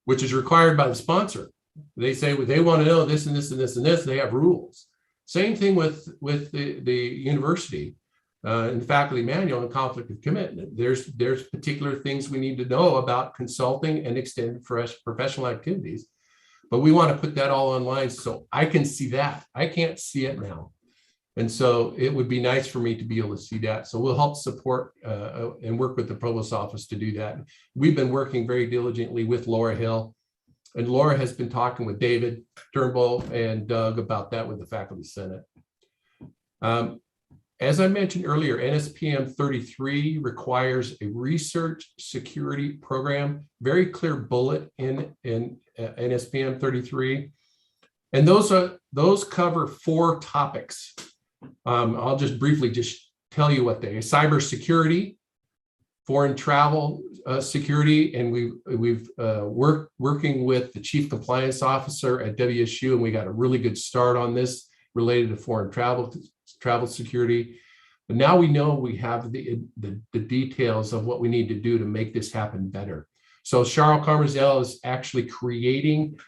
which is required by the sponsor. They say they want to know this and this and this and this. They have rules. Same thing with the university and the faculty manual and conflict of commitment. There's particular things we need to know about consulting and extended professional activities, but we want to put that all online so I can see that. I can't see it now. And so it would be nice for me to be able to see that. So we'll help support and work with the Provost Office to do that. We've been working very diligently with Laura Hill, and Laura has been talking with David, Turnbull, and Doug about that with the Faculty Senate. As I mentioned earlier, NSPM 33 requires a research security program, very clear bullet in NSPM 33. And those cover 4 topics. I'll just briefly tell you what they are: cybersecurity, foreign travel security, and we've working with the chief compliance officer at WSU, and we got a really good start on this related to foreign travel security. But now we know we have the details of what we need to do to make this happen better. So Cheryl Carmizel is actually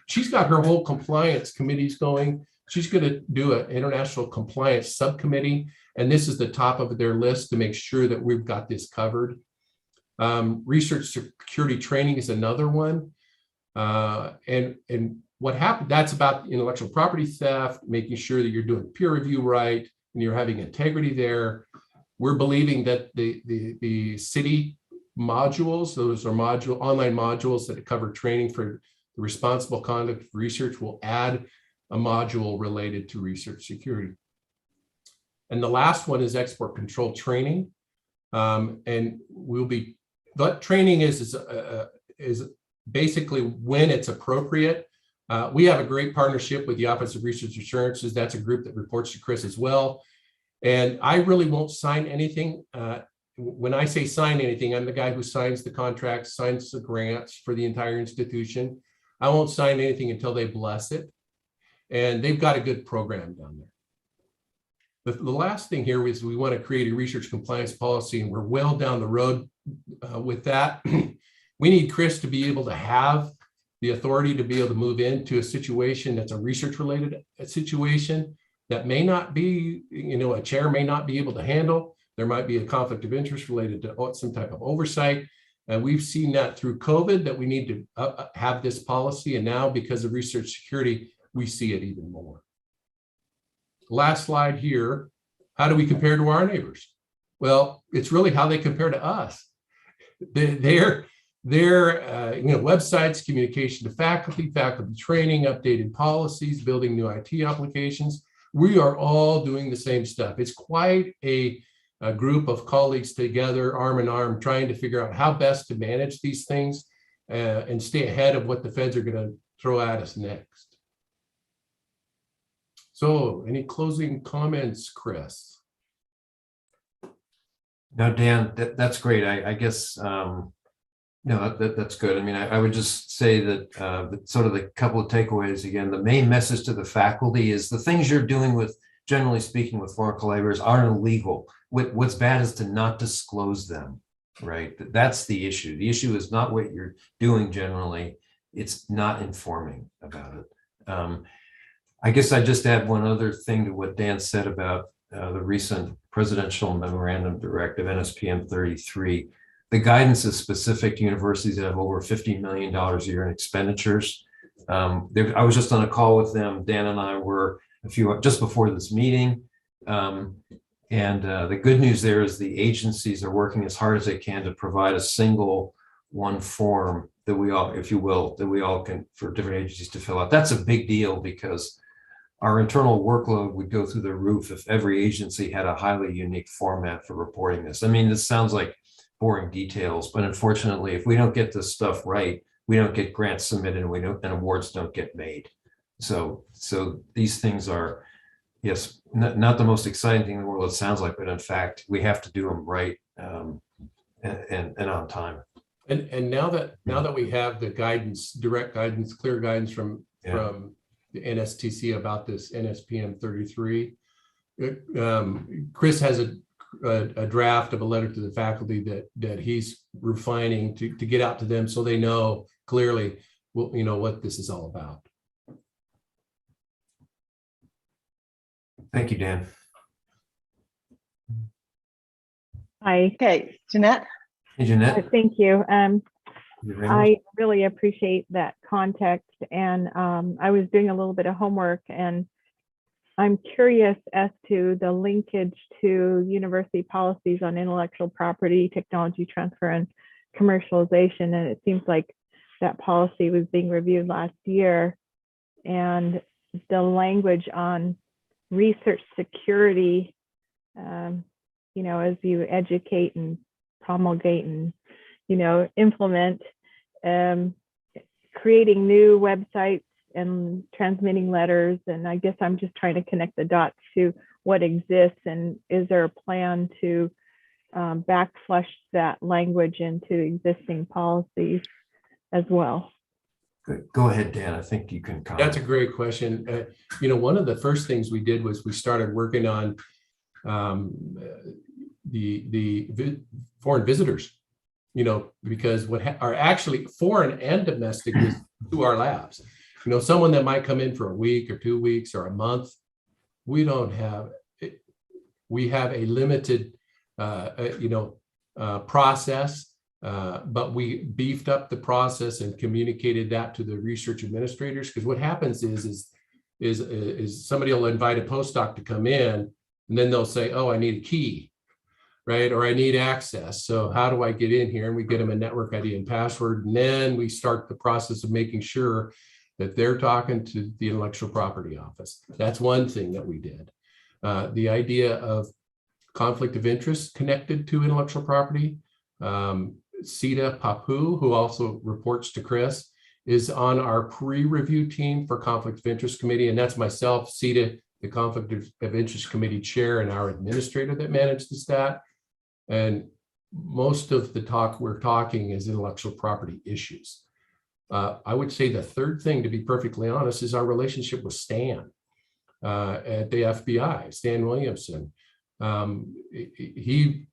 she's got her whole compliance committees going. She's going to do an international compliance subcommittee, and this is the top of their list to make sure that we've got this covered. Research security training is another one. And what happened, that's about intellectual property theft, making sure that you're doing peer review right, and you're having integrity there. We're believing that the city modules, those are online modules that cover training for the responsible conduct of research, will add a module related to research security. And the last one is export control training. And that training is basically when it's appropriate. We have a great partnership with the Office of Research Assurances. That's a group that reports to Chris as well. And I really won't sign anything. When I say sign anything, I'm the guy who signs the contracts, signs the grants for the entire institution. I won't sign anything until they bless it. And they've got a good program down there. The last thing here is we want to create a research compliance policy, and we're well down the road with that. We need Chris to be able to have the authority to be able to move into a situation that's a research related situation that may not be, a chair may not be able to handle. There might be a conflict of interest related to some type of oversight. And we've seen that through COVID, that we need to have this policy. And now because of research security, we see it even more. Last slide here. How do we compare to our neighbors? Well, it's really how they compare to us. Their websites, communication to faculty training, updated policies, building new IT applications. We are all doing the same stuff. It's quite a group of colleagues together, arm in arm, trying to figure out how best to manage these things and stay ahead of what the feds are going to throw at us next. So any closing comments, Chris? No, Dan, that's great. I guess, that's good. I mean, I would just say that sort of the couple of takeaways again, the main message to the faculty is the things you're doing with, generally speaking, with foreign collaborators aren't illegal. What's bad is to not disclose them, right? That's the issue. The issue is not what you're doing generally, it's not informing about it. I guess I just add one other thing to what Dan said about the recent Presidential Memorandum Directive, NSPM 33. The guidance is specific to universities that have over $50 million a year in expenditures. I was just on a call with them. Dan and I were just before this meeting. The good news there is the agencies are working as hard as they can to provide a single one form that we all, if you will, that we all can, for different agencies to fill out. That's a big deal because our internal workload would go through the roof if every agency had a highly unique format for reporting this. I mean, this sounds like boring details, but unfortunately, if we don't get this stuff right, we don't get grants submitted and awards don't get made. So these things are, yes, not the most exciting thing in the world, it sounds like, but in fact, we have to do them right and on time. And now that we have the guidance, direct guidance, clear guidance from the NSTC about this NSPM 33, Chris has a draft of a letter to the faculty that he's refining to get out to them so they know clearly what this is all about. Thank you, Dan. Hi. Okay, Jeanette. Hey, Jeanette. Thank you. You I really appreciate that context, and I was doing a little bit of homework, and I'm curious as to the linkage to university policies on intellectual property, technology transfer, and commercialization. And it seems like that policy was being reviewed last year, and the language on research security, as you educate and promulgate and implement, creating new websites and transmitting letters. And I guess I'm just trying to connect the dots to what exists, and is there a plan to backflush that language into existing policies as well. Good. Go ahead, Dan. I think you can comment. That's a great question. One of the first things we did was we started working on the foreign visitors, because what are actually foreign and domestic is to our labs. Someone that might come in for a week or 2 weeks or a month, we have a limited, process. But we beefed up the process and communicated that to the research administrators, because what happens is somebody will invite a postdoc to come in, and then they'll say, oh, I need a key, right? Or I need access. So how do I get in here? And we get them a network ID and password. And then we start the process of making sure that they're talking to the intellectual property office. That's one thing that we did. The idea of conflict of interest connected to intellectual property. Sita Papu, who also reports to Chris, is on our pre-review team for Conflict of Interest Committee. And that's myself, Sita, the Conflict of Interest Committee chair, and our administrator that manages that. And most of the talk we're talking is intellectual property issues. I would say the third thing, to be perfectly honest, is our relationship with Stan at the FBI, Stan Williamson. He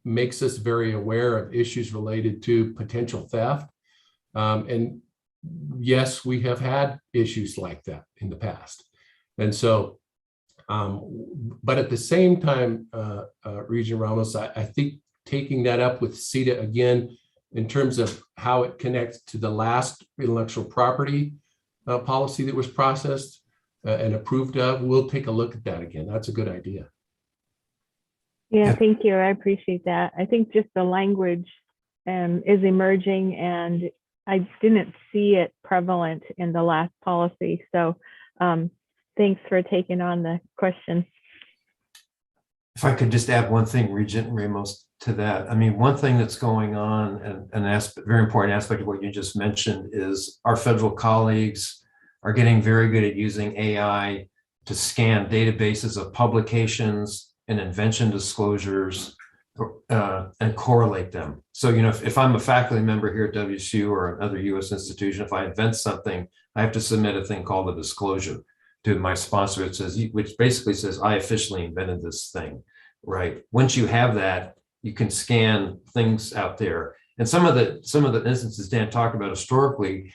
makes us very aware of issues related to potential theft. And yes, we have had issues like that in the past. And so, but at the same time, Regent Ramos, I think taking that up with CETA again, in terms of how it connects to the last intellectual property policy that was processed and approved of, we'll take a look at that again. That's a good idea. Yeah, thank you. I appreciate that. I think just the language is emerging, and I didn't see it prevalent in the last policy. So thanks for taking on the question. If I could just add one thing, Regent Ramos, to that. I mean, one thing that's going on, and an very important aspect of what you just mentioned, is our federal colleagues are getting very good at using AI to scan databases of publications and invention disclosures and correlate them. So, if I'm a faculty member here at WSU or another US institution, if I invent something, I have to submit a thing called a disclosure to my sponsor. It says, which basically says, I officially invented this thing, right? Once you have that, you can scan things out there. And some of the instances Dan talked about historically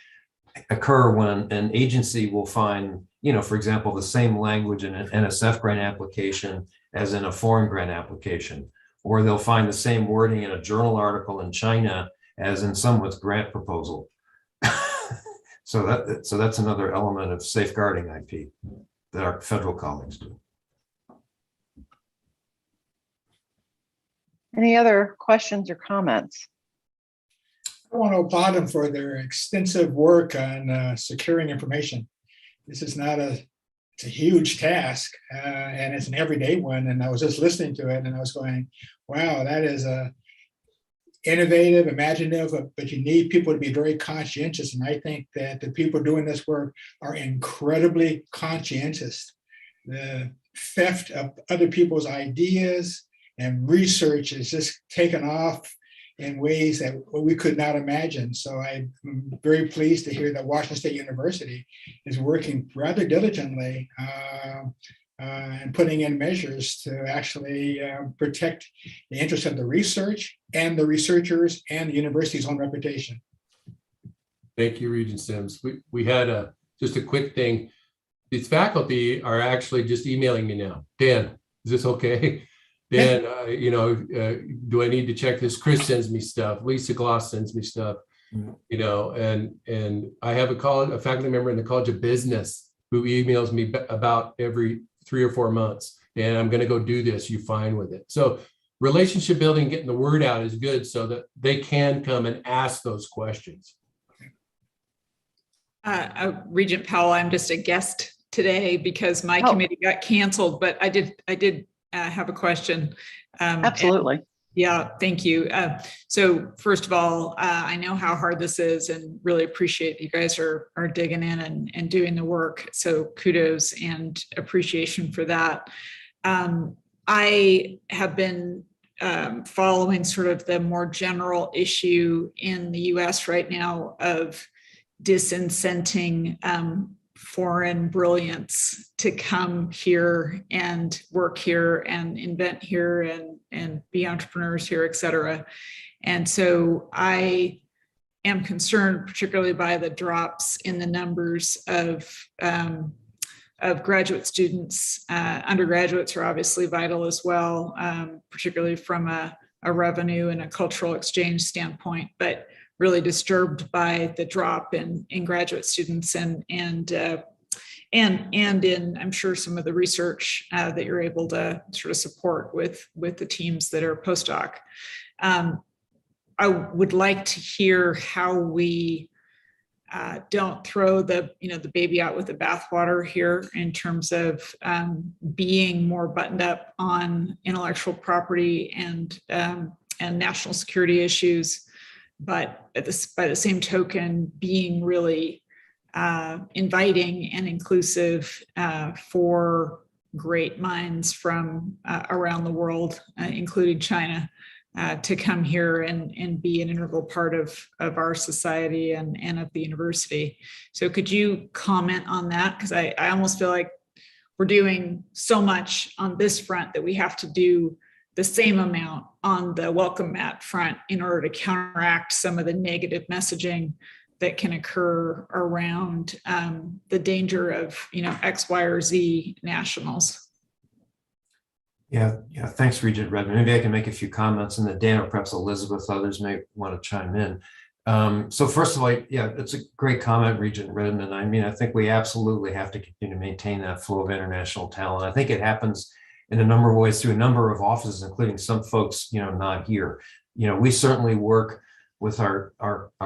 occur when an agency will find, for example, the same language in an NSF grant application as in a foreign grant application, or they'll find the same wording in a journal article in China as in someone's grant proposal. So that's another element of safeguarding IP that our federal colleagues do. Any other questions or comments? I want to applaud them for their extensive work on securing information. This is not it's a huge task, and it's an everyday one. And I was just listening to it, and I was going, wow, that is innovative, imaginative, but you need people to be very conscientious. And I think that the people doing this work are incredibly conscientious. The theft of other people's ideas and research is just taken off in ways that we could not imagine. So I'm very pleased to hear that Washington State University is working rather diligently and putting in measures to actually protect the interests of the research and the researchers and the university's own reputation. Thank you, Regent Sims. We had just a quick thing. These faculty are actually just emailing me now. Dan, is this okay? Dan, do I need to check this? Chris sends me stuff. Lisa Gloss sends me stuff, and I have a faculty member in the College of Business who emails me about every 3 or 4 months. And I'm going to go do this. You fine with it? So relationship building, getting the word out is good so that they can come and ask those questions. Regent Powell, I'm just a guest today because my committee got canceled, but I did have a question. Absolutely. Yeah, thank you. So first of all, I know how hard this is and really appreciate you guys are digging in and doing the work. So kudos and appreciation for that. I have been following sort of the more general issue in the US right now of disincenting foreign brilliance to come here and work here and invent here and be entrepreneurs here, et cetera. And so I am concerned particularly by the drops in the numbers of graduate students. Undergraduates are obviously vital as well, particularly from a revenue and a cultural exchange standpoint, but really disturbed by the drop in graduate students and in, I'm sure, some of the research that you're able to sort of support with the teams that are postdoc. I would like to hear how we don't throw the baby out with the bathwater here in terms of being more buttoned up on intellectual property and national security issues, but by the same token, being really inviting and inclusive for great minds from around the world, including China, to come here and be an integral part of our society and of the university. So could you comment on that? Because I almost feel like we're doing so much on this front that we have to do the same amount on the welcome mat front in order to counteract some of the negative messaging that can occur around the danger of X, Y, or Z nationals. Yeah. Thanks, Regent Redmond. Maybe I can make a few comments, and then Dan or perhaps Elizabeth, others may want to chime in. So first of all, yeah, it's a great comment, Regent Redmond. I mean, I think we absolutely have to continue to maintain that flow of international talent. I think it happens in a number of ways through a number of offices, including some folks, not here. We certainly work with our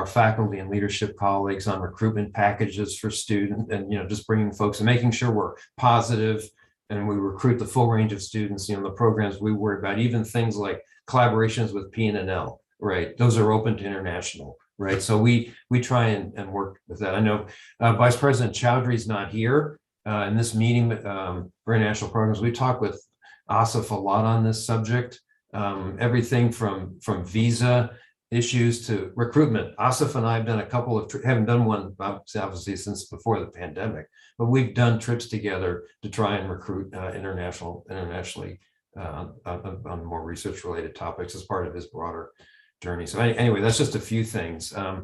faculty and leadership colleagues on recruitment packages for students, and just bringing folks and making sure we're positive. And we recruit the full range of students, the programs we worry about, even things like collaborations with PNNL, right? Those are open to international, right? So we try and work with that. I know Vice President Chowdhury is not here in this meeting for international programs. We talk with Asif a lot on this subject, everything from visa issues to recruitment. Asif and I have done a couple of, haven't done one obviously since before the pandemic, but we've done trips together to try and recruit internationally on more research related topics as part of his broader journey. So anyway, that's just a few things. I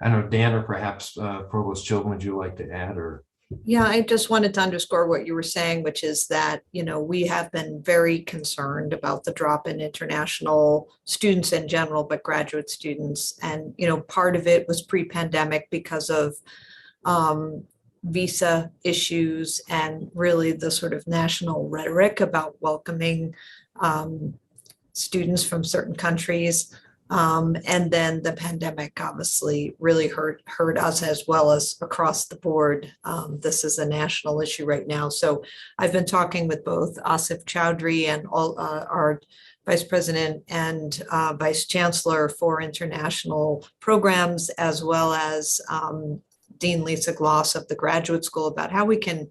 don't know, Dan or perhaps Provost Chilton, would you like to add or? Yeah, I just wanted to underscore what you were saying, which is that, we have been very concerned about the drop in international students in general, but graduate students. And, part of it was pre-pandemic because of visa issues and really the sort of national rhetoric about welcoming students from certain countries. And then the pandemic obviously really hurt us as well as across the board. This is a national issue right now. So I've been talking with both Asif Chowdhury and all our Vice President and Vice Chancellor for international programs, as well as Dean Lisa Gloss of the Graduate School, about how we can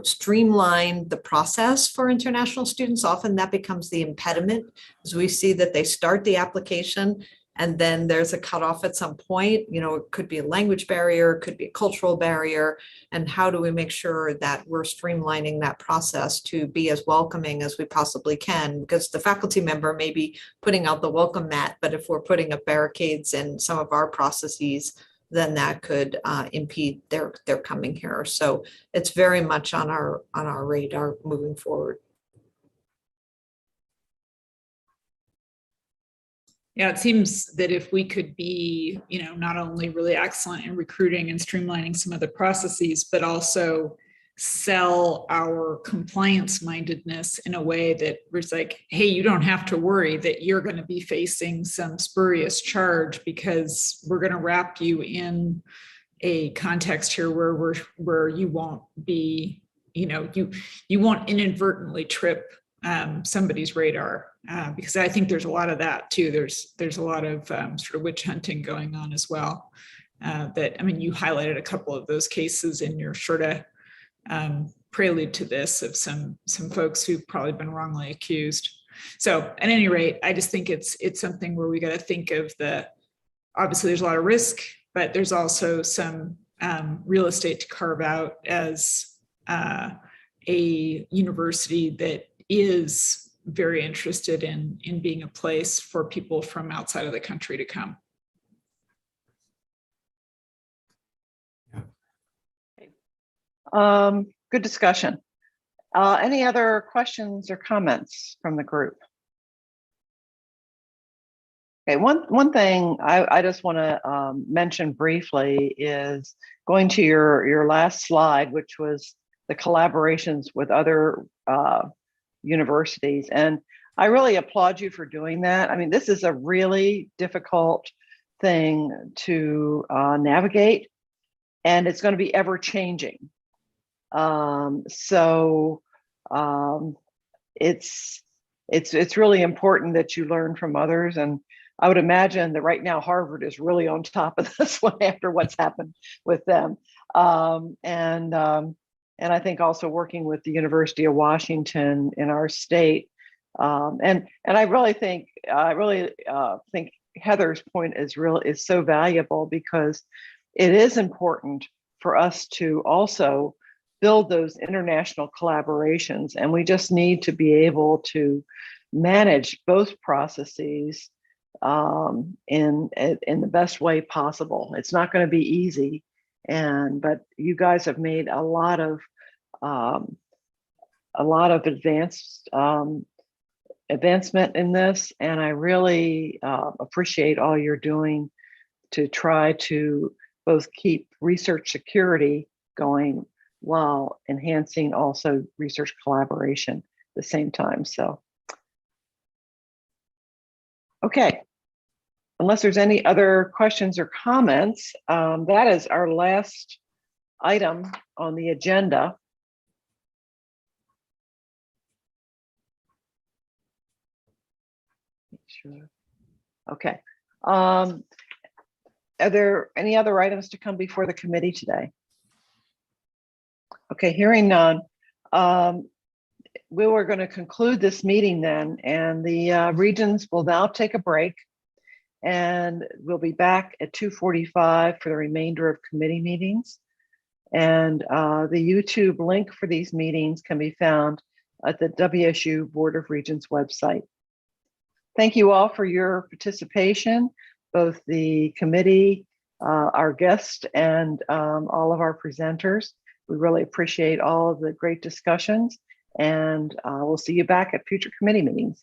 streamline the process for international students. Often that becomes the impediment, as we see that they start the application and then there's a cutoff at some point. It could be a language barrier, it could be a cultural barrier. And how do we make sure that we're streamlining that process to be as welcoming as we possibly can? Because the faculty member may be putting out the welcome mat, but if we're putting up barricades in some of our processes, then that could impede their coming here. So it's very much on our radar moving forward. Yeah, it seems that if we could be, not only really excellent in recruiting and streamlining some of the processes, but also sell our compliance mindedness in a way that was like, hey, you don't have to worry that you're going to be facing some spurious charge because we're going to wrap you in a context here where you won't be, you won't inadvertently trip somebody's radar, because I think there's a lot of that too. There's a lot of sort of witch hunting going on as well. You highlighted a couple of those cases in your sort of prelude to this of some folks who've probably been wrongly accused. So at any rate, I just think it's something where we got to think of obviously there's a lot of risk, but there's also some real estate to carve out as a university that is very interested in being a place for people from outside of the country to come. Good discussion. Any other questions or comments from the group? Okay, one thing I just want to mention briefly is going to your last slide, which was the collaborations with other universities. And I really applaud you for doing that. I mean, this is a really difficult thing to navigate, and it's going to be ever changing. It's really important that you learn from others. And I would imagine that right now Harvard is really on top of this one after what's happened with them. And I think also working with the University of Washington in our state. And I really think Heather's point is so valuable, because it is important for us to also build those international collaborations, and we just need to be able to manage both processes in the best way possible. It's not going to be easy, but you guys have made a lot of advancement in this, and I really appreciate all you're doing to try to both keep research security going while enhancing also research collaboration at the same time. So, okay, unless there's any other questions or comments, that is our last item on the agenda. Sure. Okay. Are there any other items to come before the committee today? Okay, hearing none. We were going to conclude this meeting then, and the Regents will now take a break, and we'll be back at 2:45 for the remainder of committee meetings. And the YouTube link for these meetings can be found at the WSU Board of Regents website. Thank you all for your participation, both the committee, our guests, and all of our presenters. We really appreciate all of the great discussions, and we'll see you back at future committee meetings.